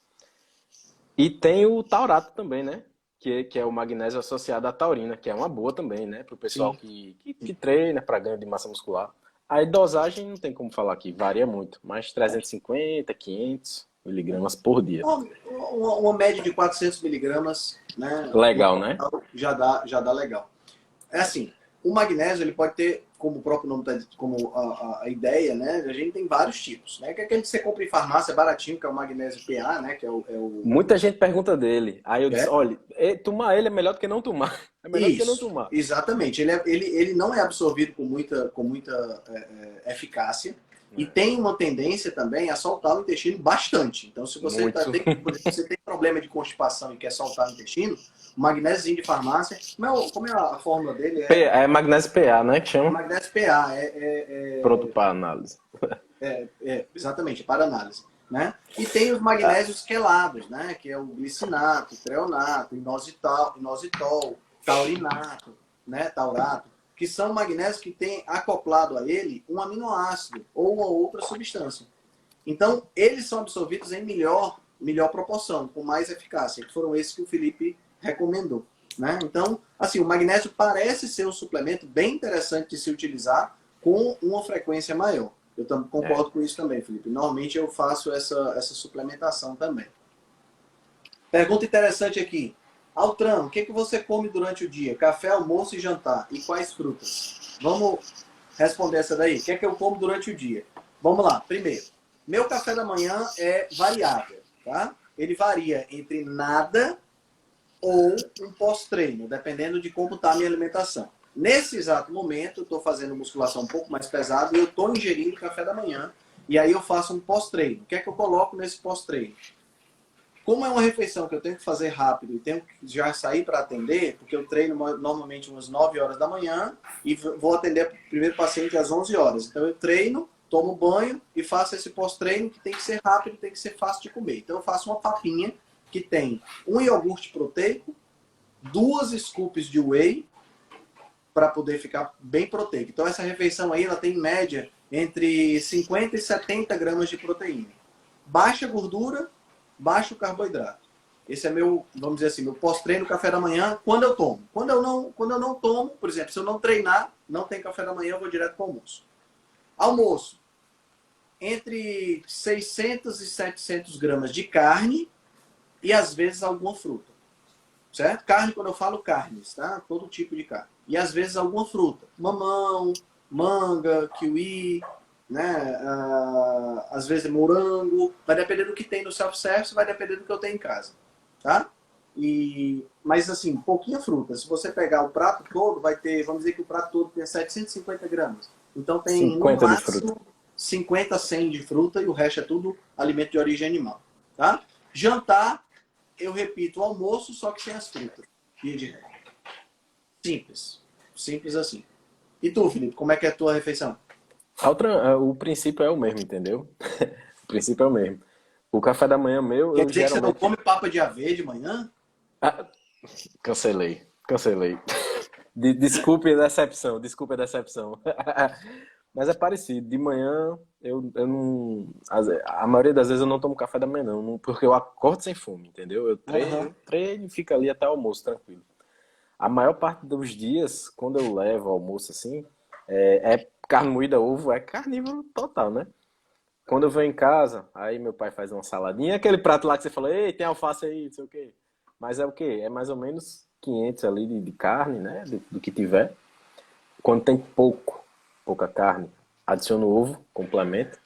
B: E tem o taurato também, né? Que é o magnésio associado à taurina, que é uma boa também, né? Para o pessoal
A: Sim.
B: que treina para ganho de massa muscular. A dosagem não tem como falar aqui, varia muito, mas 350, 500 miligramas por dia.
A: Uma média de 400 miligramas, né? No
B: Legal, né?
A: total, já dá legal. É assim, o magnésio ele pode ter, como o próprio nome está dizendo, como a ideia, né? A gente tem vários tipos, né? Que é aquele que você compra em farmácia baratinho, que é o magnésio PA, né? Que é o...
B: Muita gente pergunta dele. Aí eu disse,
A: É?
B: olha, tomar ele é melhor do que não tomar. É melhor do que não
A: Isso,
B: tomar.
A: exatamente. Ele não é absorvido com muita eficácia e
B: É,
A: tem uma tendência também a soltar o intestino bastante. Então, se você,
B: muito.
A: você tem problema de constipação e quer soltar o intestino, o magnésiozinho de farmácia, como é a fórmula dele?
B: É magnésio PA, né? Que
A: É
B: chama.
A: magnésio PA,
B: Pronto para análise.
A: exatamente, para análise. Né? E tem os magnésios quelados, né? Que é o glicinato, o treonato, inositol, taurinato, né? Taurato, que são magnésios que têm acoplado a ele um aminoácido ou uma outra substância. Então, eles são absorvidos em melhor proporção, com mais eficácia, que foram esses que o Felipe recomendou. Né? Então, assim, o magnésio parece ser um suplemento bem interessante de se utilizar com uma frequência maior. Eu concordo com isso também, Felipe. Normalmente eu faço essa suplementação também. Pergunta interessante aqui. Altran, o que você come durante o dia? Café, almoço e jantar. E quais frutas? Vamos responder essa daí. O que eu como durante o dia? Vamos lá. Primeiro, meu café da manhã é variável, tá? Ele varia entre nada ou um pós-treino, dependendo de como está a minha alimentação. Nesse exato momento, eu estou fazendo musculação um pouco mais pesada e eu estou ingerindo café da manhã. E aí eu faço um pós-treino. O que é que eu coloco nesse pós-treino? Como é uma refeição que eu tenho que fazer rápido e tenho que já sair para atender, porque eu treino normalmente umas 9 horas da manhã e vou atender o primeiro paciente às 11 horas. Então eu treino, tomo banho e faço esse pós-treino que tem que ser rápido, tem que ser fácil de comer. Então eu faço uma papinha que tem um iogurte proteico, 2 scoops de whey, para poder ficar bem proteico. Então essa refeição aí ela tem em média entre 50 e 70 gramas de proteína. Baixa gordura, baixo carboidrato. Esse é meu, vamos dizer assim, meu pós-treino café da manhã, quando eu tomo. Quando eu não tomo, por exemplo, se eu não treinar, não tem café da manhã, eu vou direto para o almoço. Almoço, entre 600 e 700 gramas de carne e às vezes alguma fruta. Certo? Carne, quando eu falo carnes, tá? Todo tipo de carne. E às vezes alguma fruta. Mamão, manga, kiwi, né? Às vezes morango. Vai depender do que tem no self-service, vai depender do que eu tenho em casa. Tá? Mas assim, pouquinha fruta. Se você pegar o prato todo, vai ter, vamos dizer que o prato todo tem 750 gramas. Então tem no
B: 50 de fruta.
A: máximo 50 a 100 de fruta e o resto é tudo alimento de origem animal. Tá? Jantar, eu repito, o almoço, só que sem as frutas. Via de regra. Simples. Simples assim. E tu, Felipe, como é que é a tua refeição?
B: O princípio é o mesmo, entendeu? O princípio é o mesmo. O café da manhã meu,
A: Quer
B: eu
A: dizer que você não
B: geralmente...
A: come papa de aveia de manhã?
B: Ah, cancelei. Desculpe a decepção. Mas é parecido. De manhã, eu não. A maioria das vezes eu não tomo café da manhã, não, porque eu acordo sem fome, entendeu? Eu treino e fico ali até o almoço, tranquilo. A maior parte dos dias, quando eu levo almoço assim, é carne moída, ovo, é carnívoro total, né? Quando eu venho em casa, aí meu pai faz uma saladinha, aquele prato lá que você falou, ei, tem alface aí, não sei o quê. Mas é o quê? É mais ou menos 500 ali de carne, né? Do que tiver. Quando tem pouca carne, adiciono ovo, complemento.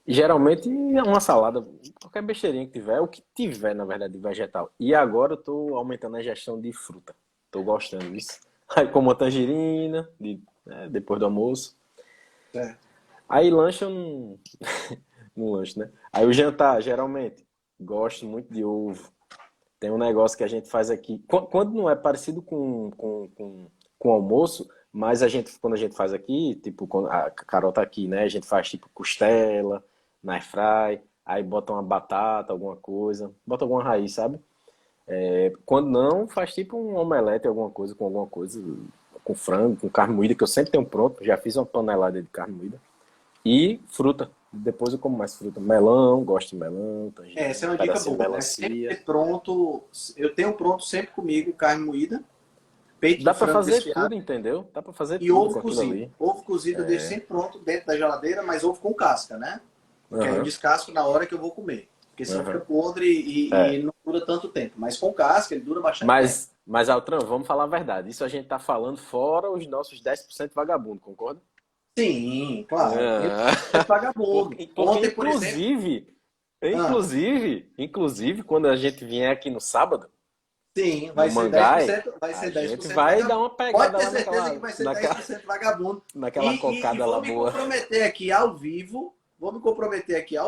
B: E geralmente é uma salada, qualquer besteirinha que tiver, o que tiver, na verdade, de vegetal. E agora eu tô aumentando a ingestão de fruta. Tô gostando disso. Aí como uma tangerina, depois do almoço.
A: É.
B: Aí lanche eu não, não lanche, né? Aí o jantar, geralmente, gosto muito de ovo. Tem um negócio que a gente faz aqui. Quando não é parecido com almoço, mas quando a gente faz aqui, tipo, quando a Carol tá aqui, né? A gente faz tipo costela, na airfry, aí bota uma batata, alguma coisa, bota alguma raiz, sabe? Quando não, faz tipo um omelete, alguma coisa, com frango, com carne moída, que eu sempre tenho pronto. Já fiz uma panelada de carne moída. E fruta. Depois eu como mais fruta. Melão, gosto de melão, tangerina,
A: Essa é uma dica
B: pedacinho de
A: boa, né? Sempre
B: melancia.
A: ter pronto. Eu tenho pronto sempre comigo carne moída, peito
B: Dá
A: de
B: pra
A: frango
B: fazer
A: desfiado
B: tudo, entendeu? Dá pra fazer
A: e
B: tudo
A: ovo
B: com aquilo
A: cozido.
B: ali.
A: Ovo cozido eu deixo sempre pronto dentro da geladeira, mas ovo com casca, né? Porque aí eu
B: Aham,
A: descasco na hora que eu vou comer. Porque senão fica
B: aham.
A: podre e
B: É.
A: não dura tanto tempo. Mas com casca ele dura bastante tempo.
B: Mas Altran, vamos falar a verdade. Isso a gente tá falando fora os nossos 10% vagabundo, concorda?
A: Sim, claro. Eu
B: Ah.
A: sou vagabundo.
B: Porque
A: Ontem, por exemplo.
B: inclusive,
A: Ah,
B: quando a gente vier aqui no sábado,
A: sim,
B: no
A: vai ser
B: Mangai,
A: 10%, vai
B: a
A: ser
B: gente
A: 10%
B: vai dar
A: vagabundo.
B: uma
A: Pode
B: pegada
A: ter
B: lá
A: certeza que vai ser 10% vagabundo.
B: naquela
A: E
B: cocada lá
A: vou me
B: boa.
A: comprometer aqui ao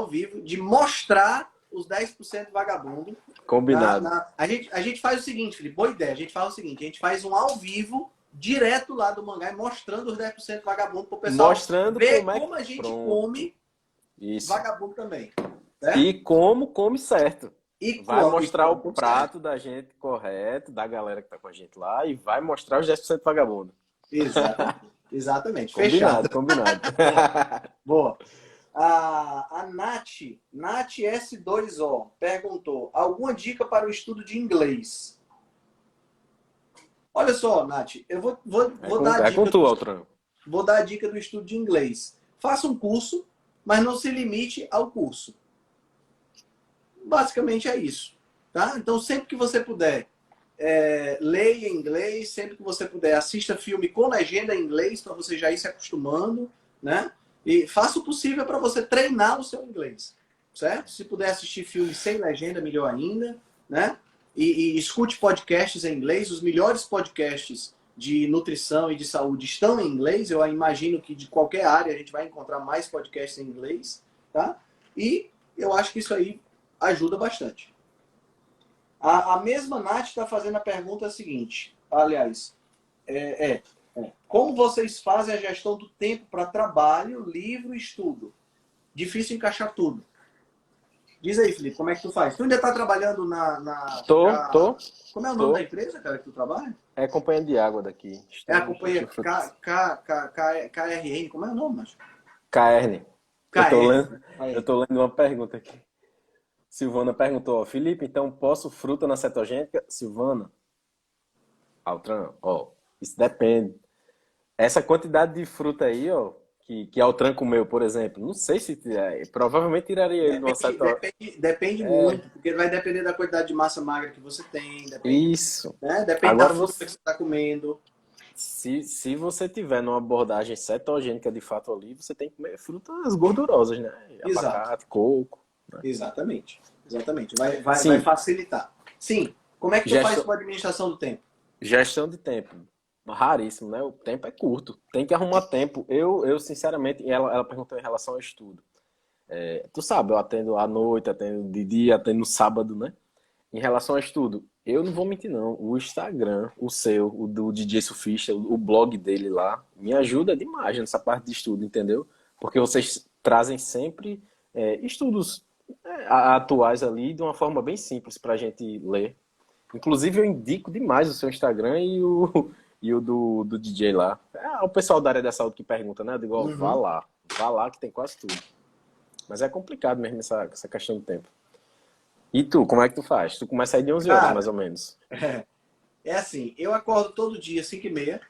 A: vivo, de mostrar os 10% vagabundo.
B: Combinado.
A: A gente faz o seguinte, Felipe, boa ideia. A gente faz o seguinte, a gente faz um ao vivo, direto lá do Mangai, mostrando os 10% vagabundo para o pessoal
B: Mostrando
A: ver
B: como é que...
A: como a gente
B: Pronto.
A: come
B: Isso.
A: vagabundo também. Certo?
B: E como come certo. Vai
A: E
B: mostrar o
A: como certo.
B: prato da gente correto, da galera que tá com a gente lá, e vai mostrar os 10% vagabundo.
A: Exatamente. Exatamente.
B: Combinado,
A: Fechado.
B: combinado.
A: Boa. A Nath S2O, perguntou: alguma dica para o estudo de inglês? Olha só, Nath, eu vou dar a
B: É com
A: dica
B: tu, Altran.
A: vou dar a dica do estudo de inglês. Faça um curso, mas não se limite ao curso. Basicamente é isso. Tá? Então, sempre que você puder, leia em inglês, sempre que você puder, assista filme com legenda em inglês, para você já ir se acostumando, né? E faça o possível para você treinar o seu inglês, certo? Se puder assistir filme sem legenda, melhor ainda, né? E escute podcasts em inglês. Os melhores podcasts de nutrição e de saúde estão em inglês. Eu imagino que de qualquer área a gente vai encontrar mais podcasts em inglês, tá? E eu acho que isso aí ajuda bastante. A mesma Nath está fazendo a pergunta seguinte. Aliás, como vocês fazem a gestão do tempo para trabalho, livro e estudo? Difícil encaixar tudo. Diz aí, Felipe, como é que tu faz? Tu ainda está trabalhando
B: Tô.
A: Como é o nome da empresa, cara, que tu trabalha?
B: É companhia de água daqui.
A: É a companhia KRN. Como é o nome, macho?
B: KRN.
A: KRN.
B: Eu tô lendo uma pergunta aqui. Silvana perguntou, ó, Felipe, então posso fruta na cetogênica? Silvana, Altran, ó, isso depende. Essa quantidade de fruta aí, ó, que Altran comeu, por exemplo, não sei se provavelmente tiraria ele de uma
A: Depende muito, porque vai depender da quantidade de massa magra que você tem,
B: Isso.
A: Né? Depende
B: Agora
A: da fruta que você está comendo.
B: Se você tiver numa abordagem cetogênica de fato ali, você tem que comer frutas gordurosas, né?
A: Exato.
B: Abacate, coco. Né?
A: Exatamente.
B: Sim,
A: Vai facilitar. Sim. Como é que tu faz
B: Gestão,
A: com a administração do tempo?
B: gestão de tempo. Raríssimo, né? O tempo é curto. Tem que arrumar tempo. Eu sinceramente, ela perguntou em relação ao estudo. Tu sabe, eu atendo à noite, atendo de dia, atendo no sábado, né? Em relação ao estudo, eu não vou mentir, não. O Instagram, o seu, o do DJ Surfista, o blog dele lá, me ajuda demais nessa parte de estudo, entendeu? Porque vocês trazem sempre estudos atuais ali de uma forma bem simples para a gente ler. Inclusive, eu indico demais o seu Instagram e o do DJ lá. É o pessoal da área da saúde que pergunta, né? Eu digo, ó,
A: Uhum.
B: vá lá que tem quase tudo. Mas é complicado mesmo essa questão do tempo. E tu, como é que tu faz? Tu começa aí de 11 horas, mais
A: Cara,
B: ou menos.
A: é assim, eu acordo todo dia 5h30,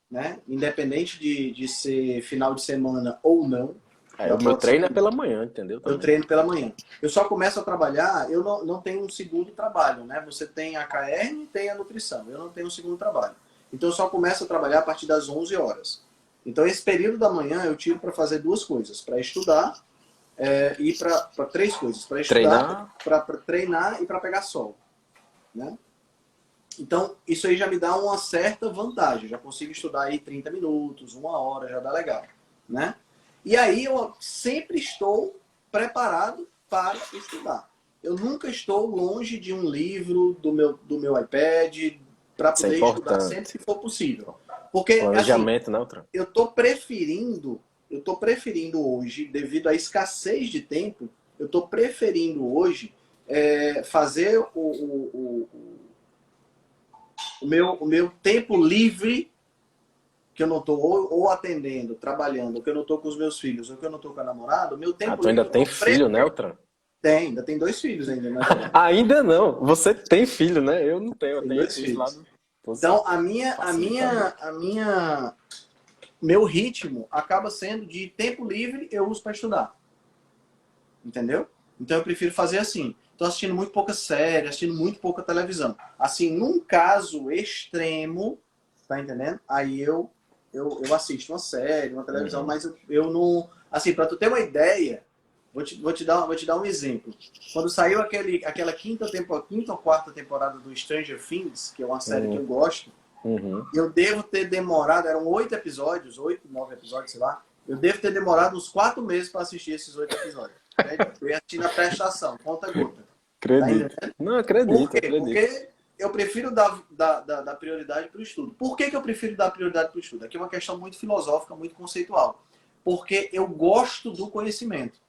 A: né? Independente de ser final de semana ou não, eu
B: O meu
A: acordo
B: treino é
A: 5h30.
B: pela manhã, entendeu?
A: Eu
B: Também.
A: treino pela manhã. Eu só começo a trabalhar, eu não tenho um segundo trabalho, né? Você tem a KR e tem a nutrição. Eu não tenho um segundo trabalho. Então eu só começo a trabalhar a partir das 11 horas. Então esse período da manhã eu tiro para fazer duas coisas, para estudar e para três coisas, para estudar,
B: Treinar,
A: para treinar e para pegar sol, né? Então isso aí já me dá uma certa vantagem. Eu já consigo estudar aí 30 minutos, 1 hora, já dá legal, né? E aí eu sempre estou preparado para estudar. Eu nunca estou longe de um livro, do meu iPad, para
B: isso é
A: poder estudar sempre
B: importante.
A: que for possível. Porque, assim,
B: Planejamento, né, Altran?
A: eu tô preferindo hoje, devido à escassez de tempo, eu estou preferindo hoje fazer o meu tempo livre, que eu não estou ou atendendo, trabalhando, ou que eu não estou com os meus filhos, ou que eu não estou com a namorada, o meu
B: Ah,
A: tempo
B: tu ainda
A: livre eu
B: tem
A: estou
B: filho, né, Altran?
A: ainda tem 2 filhos ainda, na verdade.
B: Ainda não. Você tem filho, né? Eu não tenho. Eu
A: Tem
B: tenho
A: dois
B: aqui esse
A: filhos.
B: lado
A: Então, a minha, a
B: facilitador.
A: minha, a minha, meu ritmo acaba sendo de tempo livre eu uso para estudar, entendeu? Então eu prefiro fazer assim. Estou assistindo muito pouca série, assistindo muito pouca televisão. Assim, num caso extremo, tá entendendo? Aí eu assisto uma série, uma televisão,
B: Uhum.
A: mas eu não. Assim, para tu ter uma ideia, vou te dar um exemplo. Quando saiu aquela quinta ou quarta temporada do Stranger Things, que é uma série que
B: Uhum.
A: eu gosto,
B: Uhum.
A: eu devo ter demorado, eram 8 episódios, 8, 9 episódios, sei lá. Eu devo ter demorado uns 4 meses para assistir esses 8 episódios. Entende? Eu ia assistir na prestação, conta gota. Tá
B: Acredito.
A: entendendo?
B: Não,
A: Por
B: acredito,
A: quê?
B: acredito.
A: Porque eu prefiro dar prioridade para o estudo. Por que eu prefiro dar prioridade para o estudo? Aqui é uma questão muito filosófica, muito conceitual. Porque eu gosto do conhecimento.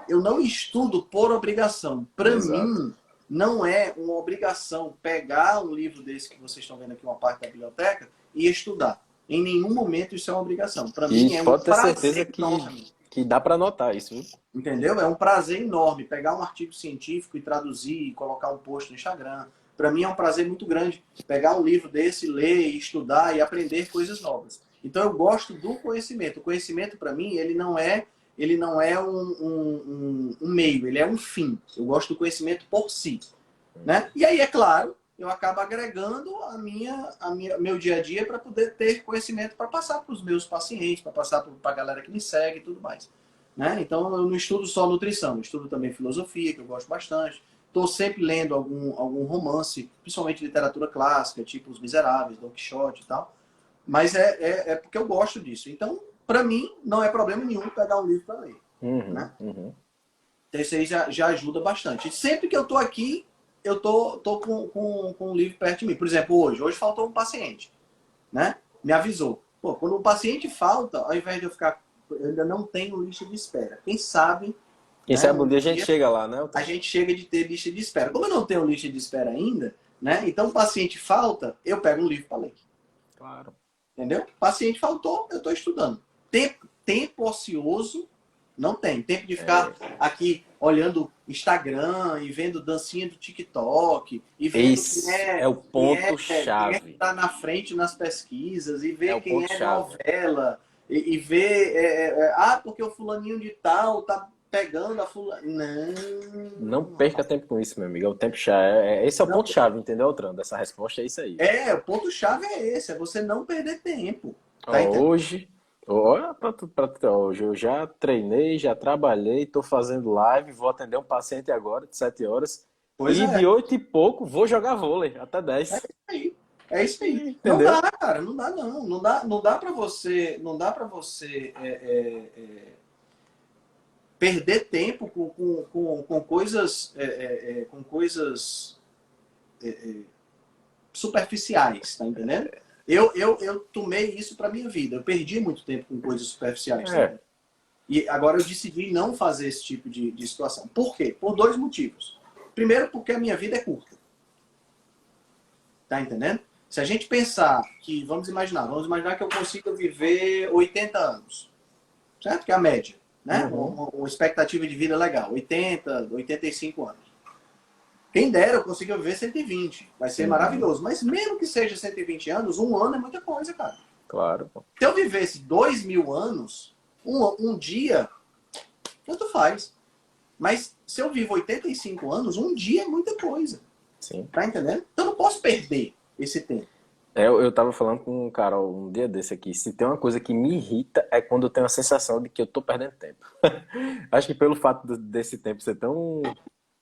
A: Eu não estudo por obrigação. Para
B: Exato.
A: mim, não é uma obrigação pegar um livro desse que vocês estão vendo aqui, uma parte da biblioteca, e estudar. Em nenhum momento isso é uma obrigação. Para
B: E
A: mim é um
B: pode ter certeza
A: prazer enorme.
B: que dá para anotar isso, viu?
A: Entendeu? É um prazer enorme pegar um artigo científico e traduzir e colocar um post no Instagram. Para mim é um prazer muito grande pegar um livro desse, ler, estudar e aprender coisas novas. Então eu gosto do conhecimento. O conhecimento para mim ele não é um meio, ele é um fim. Eu gosto do conhecimento por si, né? E aí é claro, eu acabo agregando meu dia a dia para poder ter conhecimento para passar para os meus pacientes, para passar para a galera que me segue e tudo mais. Né? Então, eu não estudo só nutrição, eu estudo também filosofia, que eu gosto bastante. Estou sempre lendo algum romance, principalmente literatura clássica, tipo Os Miseráveis, Don Quixote e tal. Mas é porque eu gosto disso. Então, para mim, não é problema nenhum pegar um livro para ler.
B: Uhum,
A: Né?
B: uhum.
A: Então, isso aí já ajuda bastante. E sempre que eu estou aqui, eu tô com um livro perto de mim. Por exemplo, hoje faltou um paciente. Né? Me avisou. Pô, quando um paciente falta, ao invés de eu ainda não tenho lista de espera. Quem sabe,
B: Quem
A: né,
B: sabe um
A: um
B: dia a gente
A: dia
B: chega lá, né,
A: a
B: Altran?
A: gente chega de ter lista de espera. Como eu não tenho lista de espera ainda, né? Então o paciente falta, eu pego um livro para ler.
B: Claro.
A: Entendeu? O paciente faltou, eu estou estudando. Tempo ocioso, não tem. Tempo de ficar aqui olhando Instagram e vendo dancinha do TikTok e vendo quem
B: Esse
A: é
B: é o
A: quem é, quem é que
B: ponto-chave.
A: está na frente nas pesquisas e
B: É
A: ver
B: o
A: quem é
B: ponto-chave.
A: novela e ver porque o fulaninho de tal tá pegando a fulana.
B: Não
A: Não,
B: perca tempo com isso, meu amigo. É o tempo-chave. Esse é o
A: não.
B: ponto-chave, entendeu, Altran? Dessa resposta é isso aí.
A: O ponto-chave é esse, é você não perder tempo. Tá
B: Ó,
A: entendendo?
B: hoje, ó, hoje eu já treinei, já trabalhei, estou fazendo live, vou atender um paciente agora de 7 horas.
A: Pois
B: E
A: é.
B: de 8 e pouco, vou jogar vôlei, até 10.
A: Aí. É isso aí. Não
B: Entendeu?
A: dá, cara, não dá não. Não dá para você, perder tempo com coisas, superficiais, tá entendendo? Eu tomei isso para minha vida. Eu perdi muito tempo com coisas superficiais, tá
B: É,
A: entendendo? E agora eu decidi não fazer esse tipo de situação. Por quê? Por dois motivos. Primeiro, porque a minha vida é curta. Tá entendendo? Se a gente pensar que, vamos imaginar que eu consiga viver 80 anos, certo? Que é a média, né?
B: uhum.
A: Uma expectativa de vida legal, 80, 85 anos. Quem dera eu consiga viver 120, vai ser
B: Uhum.
A: maravilhoso. Mas mesmo que seja 120 anos, um ano é muita coisa, cara.
B: Claro, pô.
A: Se eu vivesse 2.000 anos, um dia, tanto faz. Mas se eu vivo 85 anos, um dia é muita coisa.
B: Sim.
A: Tá entendendo? Então eu não posso perder esse tempo.
B: Eu tava falando com um cara um dia desse aqui. Se tem uma coisa que me irrita é quando eu tenho a sensação de que eu tô perdendo tempo. Acho que pelo fato desse tempo ser tão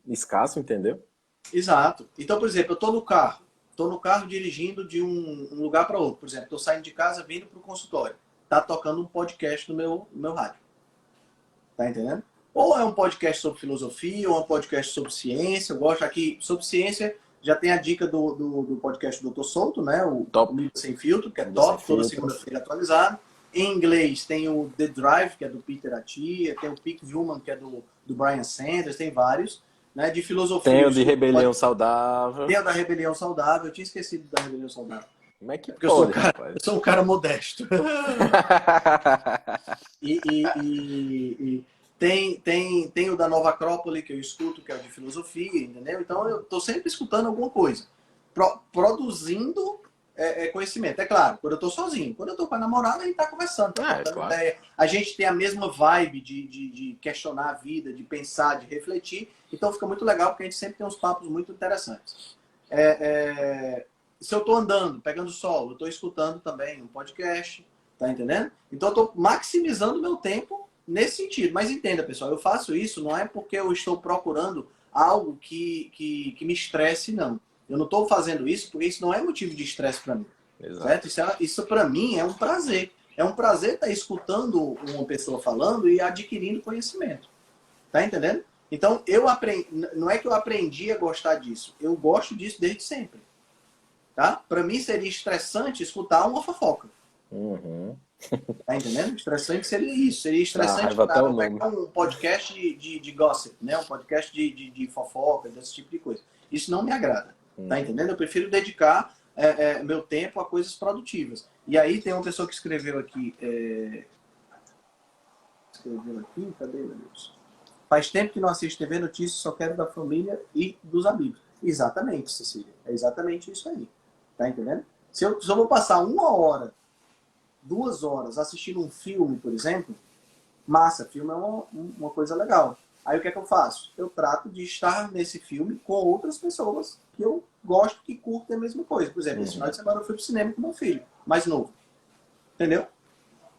B: escasso, entendeu?
A: Exato. Então, por exemplo, eu estou no carro. Estou no carro dirigindo de um lugar para outro. Por exemplo, estou saindo de casa, vindo para o consultório. Tá tocando um podcast no meu rádio. Tá entendendo? Ou é um podcast sobre filosofia, ou é um podcast sobre ciência. Eu gosto aqui, sobre ciência, já tem a dica do podcast do Dr. Souto, né? O
B: Top.
A: Mídia Sem Filtro, que é
B: Mídia Sem
A: top, toda
B: Filtro.
A: segunda-feira atualizado. Em inglês tem o The Drive, que é do Peter Attia, tem o Peak Human, que é do Brian Sanders, tem vários. Né? De filosofia.
B: Tem o de Rebelião Saudável.
A: Tem o da Rebelião Saudável, eu tinha esquecido da Rebelião Saudável.
B: Como é que
A: Porque eu sou
B: pode,
A: um cara,
B: rapaz?
A: eu sou um cara modesto. E tem o da Nova Acrópole, que eu escuto, que é o de filosofia, entendeu? Então eu estou sempre escutando alguma coisa. Produzindo conhecimento. É claro, quando eu estou sozinho. Quando eu estou com a namorada, a gente está conversando, tá trocando
B: Claro.
A: ideia. A gente tem a mesma vibe de questionar a vida, de pensar, de refletir. Então fica muito legal, porque a gente sempre tem uns papos muito interessantes. Se eu estou andando, pegando sol, eu estou escutando também um podcast, tá entendendo? Então eu estou maximizando meu tempo nesse sentido. Mas entenda, pessoal, eu faço isso não é porque eu estou procurando algo que me estresse, não. Eu não estou fazendo isso porque isso não é motivo de estresse para mim.
B: Exato.
A: Certo? Isso para mim é um prazer. É um prazer estar escutando uma pessoa falando e adquirindo conhecimento. Tá entendendo? Então, eu aprendi, não é que eu aprendi a gostar disso. Eu gosto disso desde sempre. Tá? Para mim seria estressante escutar uma fofoca.
B: Uhum.
A: Tá entendendo? Estressante seria isso. Seria estressante
B: Raiva até o nome.
A: pegar um podcast de gossip, né? Um podcast de fofoca, desse tipo de coisa. Isso não me agrada. Tá entendendo? Eu prefiro dedicar meu tempo a coisas produtivas. E aí tem uma pessoa que escreveu aqui. Cadê, meu Deus? Faz tempo que não assisto TV Notícias, só quero da família e dos amigos. Exatamente, Cecília. É exatamente isso aí. Tá entendendo? Se eu vou passar 1 hora, 2 horas assistindo um filme, por exemplo, massa, filme é uma coisa legal. Aí o que é que eu faço? Eu trato de estar nesse filme com outras pessoas que eu gosto, que curtem a mesma coisa. Por exemplo, esse final de semana eu fui pro cinema com meu filho, mais novo. Entendeu?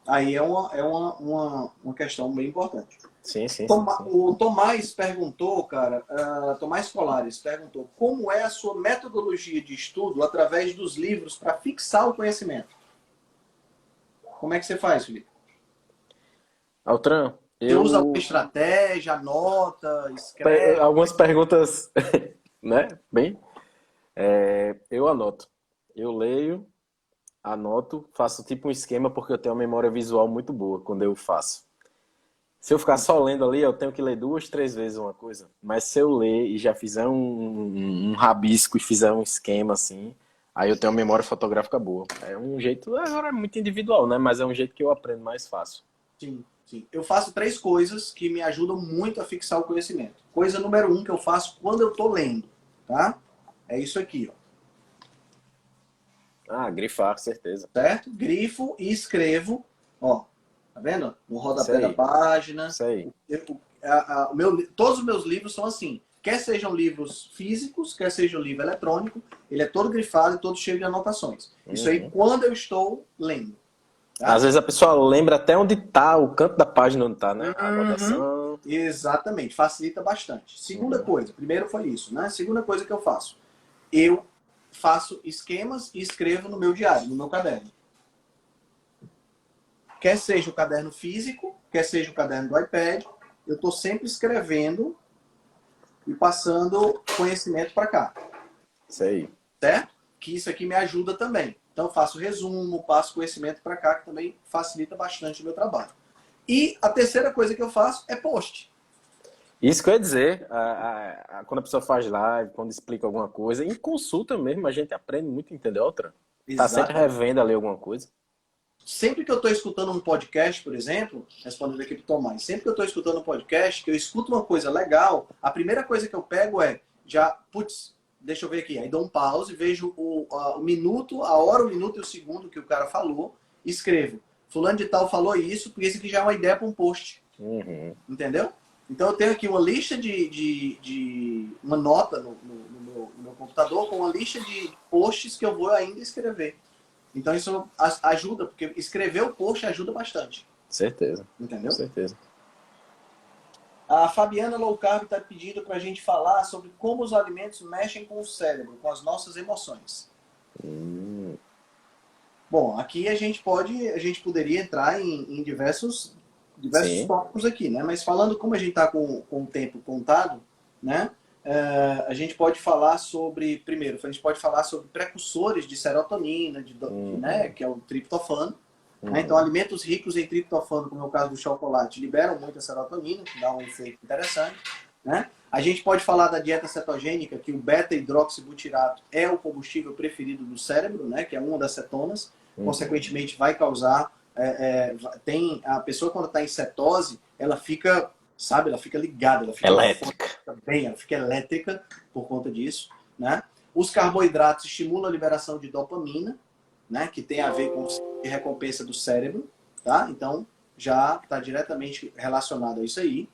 A: Aí é uma questão bem importante.
B: Sim.
A: O Tomás perguntou, cara, Tomás Colares perguntou como é a sua metodologia de estudo através dos livros para fixar o conhecimento. Como é que você faz, Felipe?
B: Altran,
A: Você usa alguma estratégia, anota, escreve?
B: algumas perguntas, né? Bem, eu anoto. Eu leio, anoto, faço tipo um esquema porque eu tenho uma memória visual muito boa quando eu faço. Se eu ficar só lendo ali, eu tenho que ler 2, 3 vezes uma coisa. Mas se eu ler e já fizer um rabisco e fizer um esquema assim, aí eu tenho uma memória fotográfica boa. É um jeito, agora é muito individual, né? Mas é um jeito que eu aprendo mais fácil.
A: Sim. Eu faço 3 coisas que me ajudam muito a fixar o conhecimento. Coisa número 1 que eu faço quando eu tô lendo, tá? É isso aqui, ó.
B: Grifar, com certeza.
A: Certo? Grifo e escrevo, ó. Tá vendo? No rodapé da página.
B: Isso aí.
A: Todos os meus livros são assim. Quer sejam livros físicos, quer seja um livro eletrônico, ele é todo grifado e todo cheio de anotações. Isso aí quando eu estou lendo. Tá?
B: Às vezes a pessoa lembra até onde tá, o canto da página onde tá, né? A anotação.
A: Exatamente, facilita bastante. Segunda coisa, primeiro foi isso, né? Segunda coisa que eu faço esquemas e escrevo no meu diário, no meu caderno. Quer seja o caderno físico, quer seja o caderno do iPad, eu estou sempre escrevendo e passando conhecimento para cá.
B: Isso aí.
A: Certo? Que isso aqui me ajuda também. Então, eu faço resumo, passo conhecimento para cá, que também facilita bastante o meu trabalho. E a terceira coisa que eu faço é post.
B: Isso que eu ia dizer, quando a pessoa faz live, quando explica alguma coisa, em consulta mesmo, a gente aprende muito, entendeu, outra? Tá sempre revendo ali alguma coisa.
A: Sempre que eu estou escutando um podcast, por exemplo, respondendo aqui para o Tomás, sempre que eu estou escutando um podcast, que eu escuto uma coisa legal, a primeira coisa que eu pego é, deixa eu ver aqui, aí dou um pause, vejo o minuto, a hora, o minuto e o segundo que o cara falou, e escrevo. Fulano de tal falou isso, porque isso aqui já é uma ideia para um post.
B: Uhum.
A: Entendeu? Então eu tenho aqui uma lista uma nota no meu computador com uma lista de posts que eu vou ainda escrever. Então isso ajuda, porque escrever o post ajuda bastante.
B: Certeza.
A: Entendeu?
B: Com certeza.
A: A Fabiana Low Carb está pedindo para a gente falar sobre como os alimentos mexem com o cérebro, com as nossas emoções. Bom, aqui a gente poderia entrar em diversos tópicos aqui, né? Mas falando como a gente está com o tempo contado, né? A gente pode falar sobre, primeiro, a gente pode falar sobre precursores de serotonina, né? Que é o triptofano. Né? Então, alimentos ricos em triptofano, como é o caso do chocolate, liberam muita serotonina, que dá um efeito interessante. Né? A gente pode falar da dieta cetogênica, que o beta-hidroxibutirato é o combustível preferido do cérebro, né? Que é uma das cetonas. Consequentemente, vai causar... a pessoa, quando está em cetose, ela fica, sabe, ela fica ligada, ela fica
B: elétrica.
A: Ela fica elétrica por conta disso. Né? Os carboidratos estimulam a liberação de dopamina, né, que tem a ver com a recompensa do cérebro, tá? Então, já está diretamente relacionado a isso aí,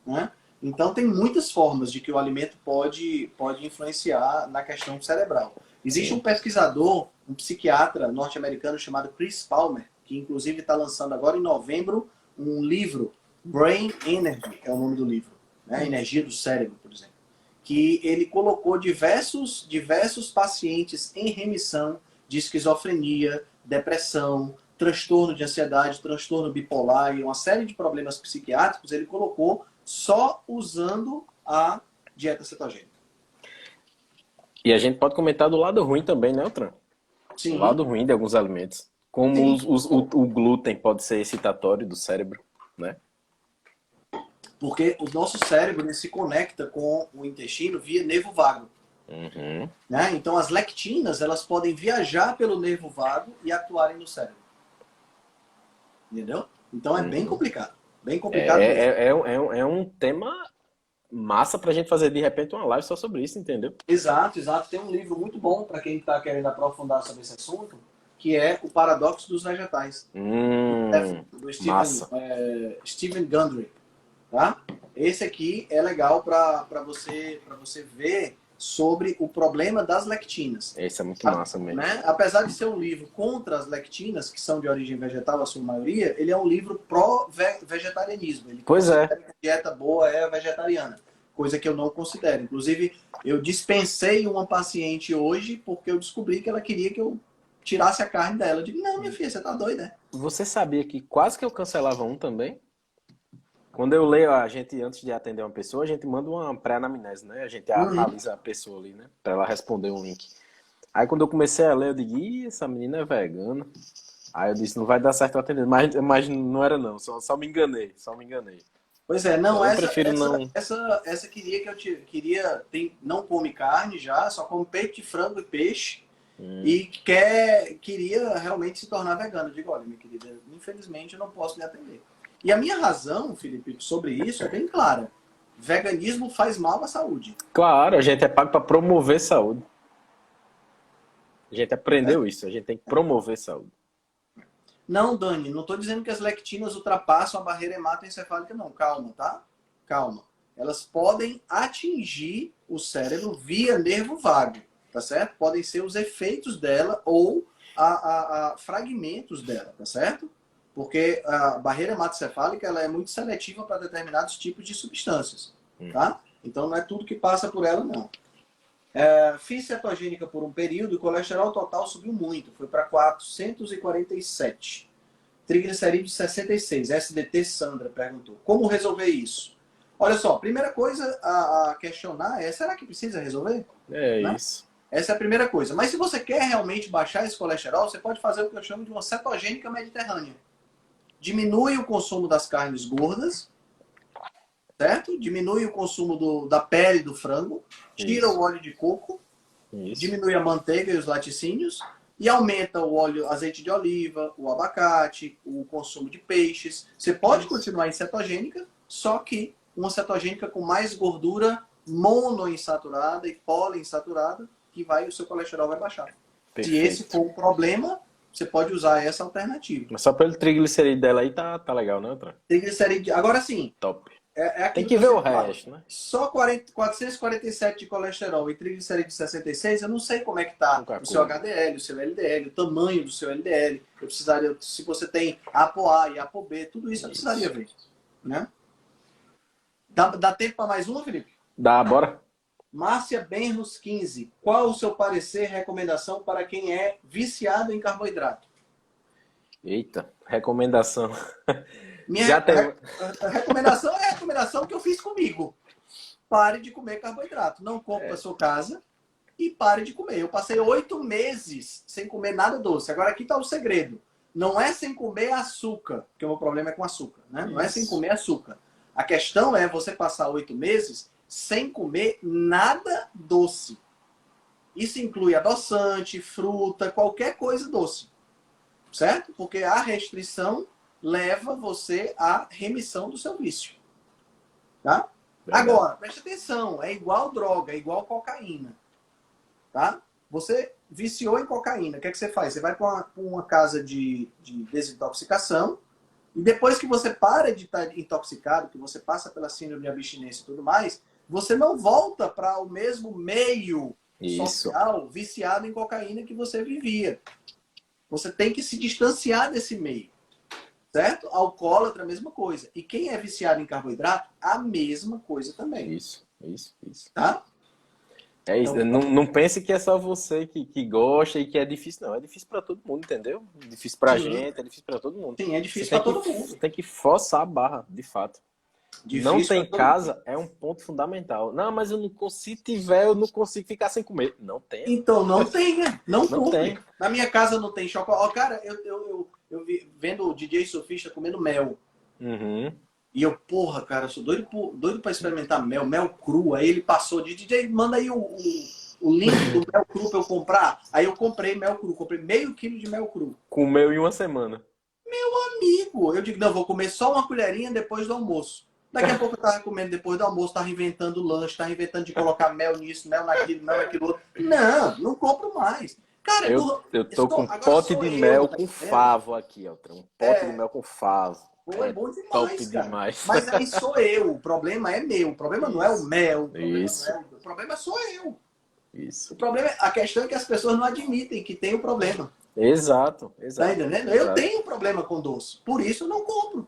A: né? Então, tem muitas formas de que o alimento pode influenciar na questão cerebral. Existe um pesquisador, um psiquiatra norte-americano chamado Chris Palmer, que inclusive está lançando agora em novembro um livro, Brain Energy, é o nome do livro, né? Energia do cérebro, por exemplo, que ele colocou diversos pacientes em remissão de esquizofrenia, depressão, transtorno de ansiedade, transtorno bipolar e uma série de problemas psiquiátricos, ele colocou só usando a dieta cetogênica.
B: E a gente pode comentar do lado ruim também, né, Altran?
A: Sim.
B: O lado ruim de alguns alimentos. Como o glúten pode ser excitatório do cérebro, né?
A: Porque o nosso cérebro ele se conecta com o intestino via nervo vago. Né? Então as lectinas elas podem viajar pelo nervo vago e atuarem no cérebro. Entendeu? Então é bem complicado. Bem complicado mesmo.
B: É um tema massa pra gente fazer de repente uma live só sobre isso, entendeu?
A: Exato. Tem um livro muito bom para quem está querendo aprofundar sobre esse assunto, que é O Paradoxo dos Vegetais. Do Stephen Gundry. Tá? Esse aqui é legal para você ver sobre o problema das lectinas.
B: Esse é muito massa mesmo.
A: Né? Apesar de ser um livro contra as lectinas, que são de origem vegetal, a sua maioria, ele é um livro pró-vegetarianismo. Ele considera que a dieta boa é a vegetariana, coisa que eu não considero. Inclusive, eu dispensei uma paciente hoje porque eu descobri que ela queria que eu tirasse a carne dela. Eu digo, não, minha filha, você tá doida, né?
B: Você sabia que quase que eu cancelava um também? Quando eu leio, a gente, antes de atender uma pessoa, a gente manda uma pré-anamnese, né? A gente analisa a pessoa ali, né? Pra ela responder um link. Aí quando eu comecei a ler, eu digo, essa menina é vegana. Aí eu disse, não vai dar certo eu atender. Mas não era não, só me enganei.
A: Pois é, não,
B: eu prefiro não...
A: essa não come carne já, só come peito de frango e peixe. E queria realmente se tornar vegana. Eu digo, olha, minha querida, infelizmente eu não posso lhe atender. E a minha razão, Felipe, sobre isso é bem clara. Veganismo faz mal à saúde.
B: Claro, a gente é pago para promover saúde. A gente aprendeu isso, a gente tem que promover saúde.
A: Não, Dani, não estou dizendo que as lectinas ultrapassam a barreira hematoencefálica, não. Calma, tá? Calma. Elas podem atingir o cérebro via nervo vago, tá certo? Podem ser os efeitos dela ou fragmentos dela, tá certo? Porque a barreira hematocefálica ela é muito seletiva para determinados tipos de substâncias, tá? Então não é tudo que passa por ela, não. Fiz cetogênica por um período e o colesterol total subiu muito, foi para 447. Triglicerídeos 66. SDT Sandra perguntou. Como resolver isso? Olha só, primeira coisa a questionar é, será que precisa resolver?
B: É
A: Né?
B: isso.
A: Essa é a primeira coisa. Mas se você quer realmente baixar esse colesterol, você pode fazer o que eu chamo de uma cetogênica mediterrânea. Diminui o consumo das carnes gordas, certo? Diminui o consumo da pele do frango, tira
B: Isso.
A: o óleo de coco,
B: Isso.
A: diminui a manteiga e os laticínios e aumenta o óleo, azeite de oliva, o abacate, o consumo de peixes. Você pode continuar em cetogênica, só que uma cetogênica com mais gordura monoinsaturada e poliinsaturada, que o seu colesterol vai baixar.
B: Perfeito.
A: Se esse for um problema, você pode usar essa alternativa.
B: Mas só pelo triglicerídeo dela aí tá legal, né, outra?
A: Triglicerídeo. Agora sim,
B: Top.
A: Tem
B: que ver o resto, né?
A: Só 447 de colesterol e triglicerídeo 66, eu não sei como é que tá o seu HDL, o seu LDL, o tamanho do seu LDL. Eu precisaria, se você tem ApoA e ApoB, tudo isso eu precisaria ver. Né? Dá tempo para mais uma, Felipe?
B: Dá, bora.
A: Márcia Benros 15. Qual o seu parecer, recomendação para quem é viciado em carboidrato?
B: Eita, recomendação.
A: Minha recomendação é a recomendação que eu fiz comigo. Pare de comer carboidrato. Não compre para sua casa e pare de comer. Eu passei 8 meses sem comer nada doce. Agora aqui está o segredo. Não é sem comer açúcar, porque o meu problema é com açúcar. Né? Não é sem comer açúcar. A questão é você passar 8 meses sem comer nada doce. Isso inclui adoçante, fruta, qualquer coisa doce. Certo? Porque a restrição leva você à remissão do seu vício. Tá? Agora, preste atenção, é igual droga, é igual cocaína. Tá? Você viciou em cocaína, o que é que você faz? Você vai para uma casa de desintoxicação e depois que você para de estar intoxicado, que você passa pela síndrome de abstinência e tudo mais, você não volta para o mesmo meio social viciado em cocaína que você vivia. Você tem que se distanciar desse meio. Certo? Alcoólatra, a mesma coisa. E quem é viciado em carboidrato, a mesma coisa também.
B: Isso.
A: Tá?
B: É isso.
A: Então,
B: não pense que é só você que gosta e que é difícil, não. É difícil para todo mundo, entendeu? É difícil pra gente, é difícil para todo mundo.
A: Sim, é difícil para todo mundo.
B: Você tem que forçar a barra, de fato.
A: Difícil
B: não tem casa é um ponto fundamental. Não, mas eu não consigo ficar sem comer. Não tem.
A: Então não tenha. Não compre.
B: tem.
A: Na minha casa não tem chocolate. Ó, cara, eu vi, vendo o DJ surfista comendo mel.
B: Uhum.
A: E eu, porra, cara, eu sou doido pra experimentar mel cru. Aí ele passou de DJ, manda aí o link do mel cru pra eu comprar. Aí eu comprei mel cru, comprei meio quilo de mel cru.
B: Comeu em uma semana.
A: Meu amigo, eu digo, não, vou comer só uma colherinha depois do almoço. Daqui a pouco eu tava comendo depois do almoço, tava inventando lanche, tava inventando de colocar mel nisso, mel naquilo outro. Não compro mais. Cara,
B: eu tô com um pote de mel com favo aqui, ó. Um pote de mel com favo.
A: Pô, é bom demais,
B: top
A: cara.
B: demais.
A: Mas aí sou eu, o problema é meu. O problema não é o mel. O problema sou eu.
B: Isso.
A: O problema a questão é que as pessoas não admitem que tem o problema.
B: Exato.
A: Tá entendendo? Eu tenho problema com doce. Por isso eu não compro.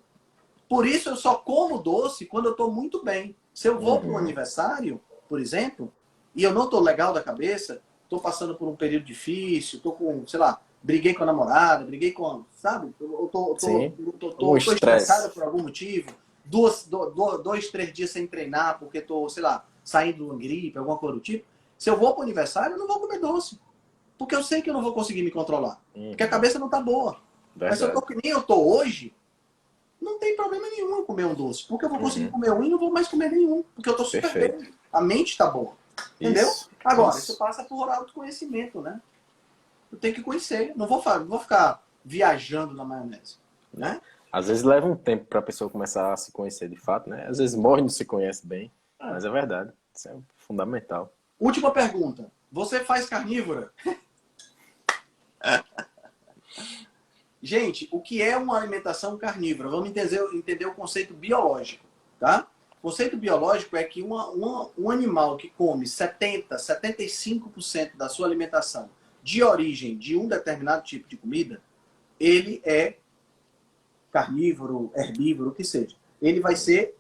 A: Por isso eu só como doce quando eu estou muito bem. Se eu vou para um aniversário, por exemplo, e eu não estou legal da cabeça, estou passando por um período difícil, estou com, sei lá, briguei com a namorada, briguei com, sabe? Eu tô estressado por algum motivo. 2, 3 dias sem treinar porque estou, sei lá, saindo de uma gripe, alguma coisa do tipo. Se eu vou para o aniversário, eu não vou comer doce. Porque eu sei que eu não vou conseguir me controlar. Porque a cabeça não está boa. Verdade. Mas se eu tô que nem eu tô hoje, não tem problema nenhum eu comer um doce. Porque eu vou conseguir comer um e não vou mais comer nenhum. Porque eu tô super bem. A mente está boa. Entendeu? Agora, isso passa por autoconhecimento, né? Eu tenho que conhecer. Não vou ficar viajando na maionese. Né?
B: Às vezes leva um tempo para a pessoa começar a se conhecer de fato, né? Às vezes morre e não se conhece bem. Mas é verdade. Isso é fundamental.
A: Última pergunta. Você faz carnívora? Gente, o que é uma alimentação carnívora? Vamos entender o conceito biológico, tá? O conceito biológico é que um animal que come 75% da sua alimentação de origem de um determinado tipo de comida, ele é carnívoro, herbívoro, o que seja. Ele vai ser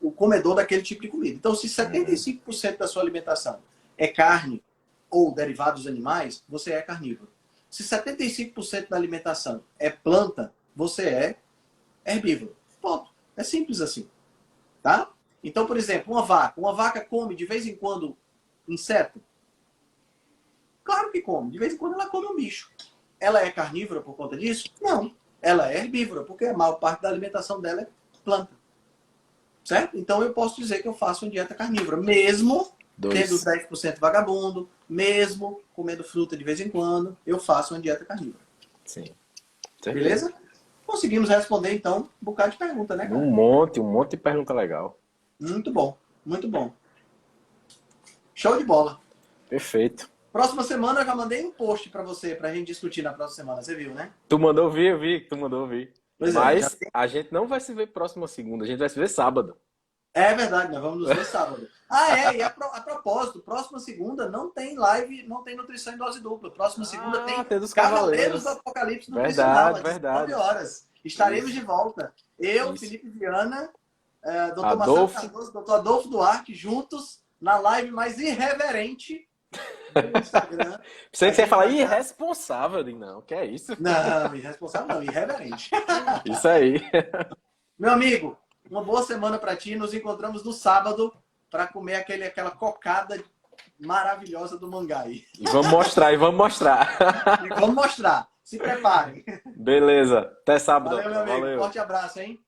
A: o comedor daquele tipo de comida. Então, se 75% da sua alimentação é carne ou derivados animais, você é carnívoro. Se 75% da alimentação é planta, você é herbívoro. Ponto. É simples assim. Tá? Então, por exemplo, uma vaca come de vez em quando inseto? Claro que come. De vez em quando ela come um bicho. Ela é carnívora por conta disso? Não. Ela é herbívora, porque a maior parte da alimentação dela é planta. Certo? Então eu posso dizer que eu faço uma dieta carnívora, mesmo tendo os 10% vagabundo, mesmo comendo fruta de vez em quando, eu faço uma dieta carnívora.
B: Sim.
A: Beleza? Conseguimos responder, então, um bocado de pergunta, né, cara?
B: Um monte de pergunta legal.
A: Muito bom, muito bom. Show de bola.
B: Perfeito.
A: Próxima semana eu já mandei um post pra você, pra gente discutir na próxima semana. Você viu, né?
B: Tu mandou ouvir, eu vi que tu mandou ouvir.
A: Pois
B: Mas a gente não vai se ver próxima segunda, a gente vai se ver sábado.
A: É verdade, nós vamos nos ver sábado. E a propósito, próxima segunda não tem live, não tem nutrição em dose dupla. Próxima segunda tem
B: dos
A: Cavaleiros do Apocalipse Nutricional, às 19 horas. Estaremos de volta. Eu, Felipe Viana, Dr. Marcelo Cardoso, Dr. Adolfo Duarte, juntos na live mais irreverente do Instagram.
B: Pensei que você ia falar irresponsável. Eu digo, não, que é isso?
A: Não, irresponsável não, irreverente.
B: Isso aí.
A: Meu amigo, uma boa semana para ti. Nos encontramos no sábado para comer aquela cocada maravilhosa do Mangai.
B: E vamos mostrar.
A: E vamos mostrar. Se preparem.
B: Beleza. Até sábado.
A: Valeu, meu amigo. Forte abraço, hein?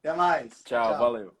A: Até mais.
B: Tchau, valeu.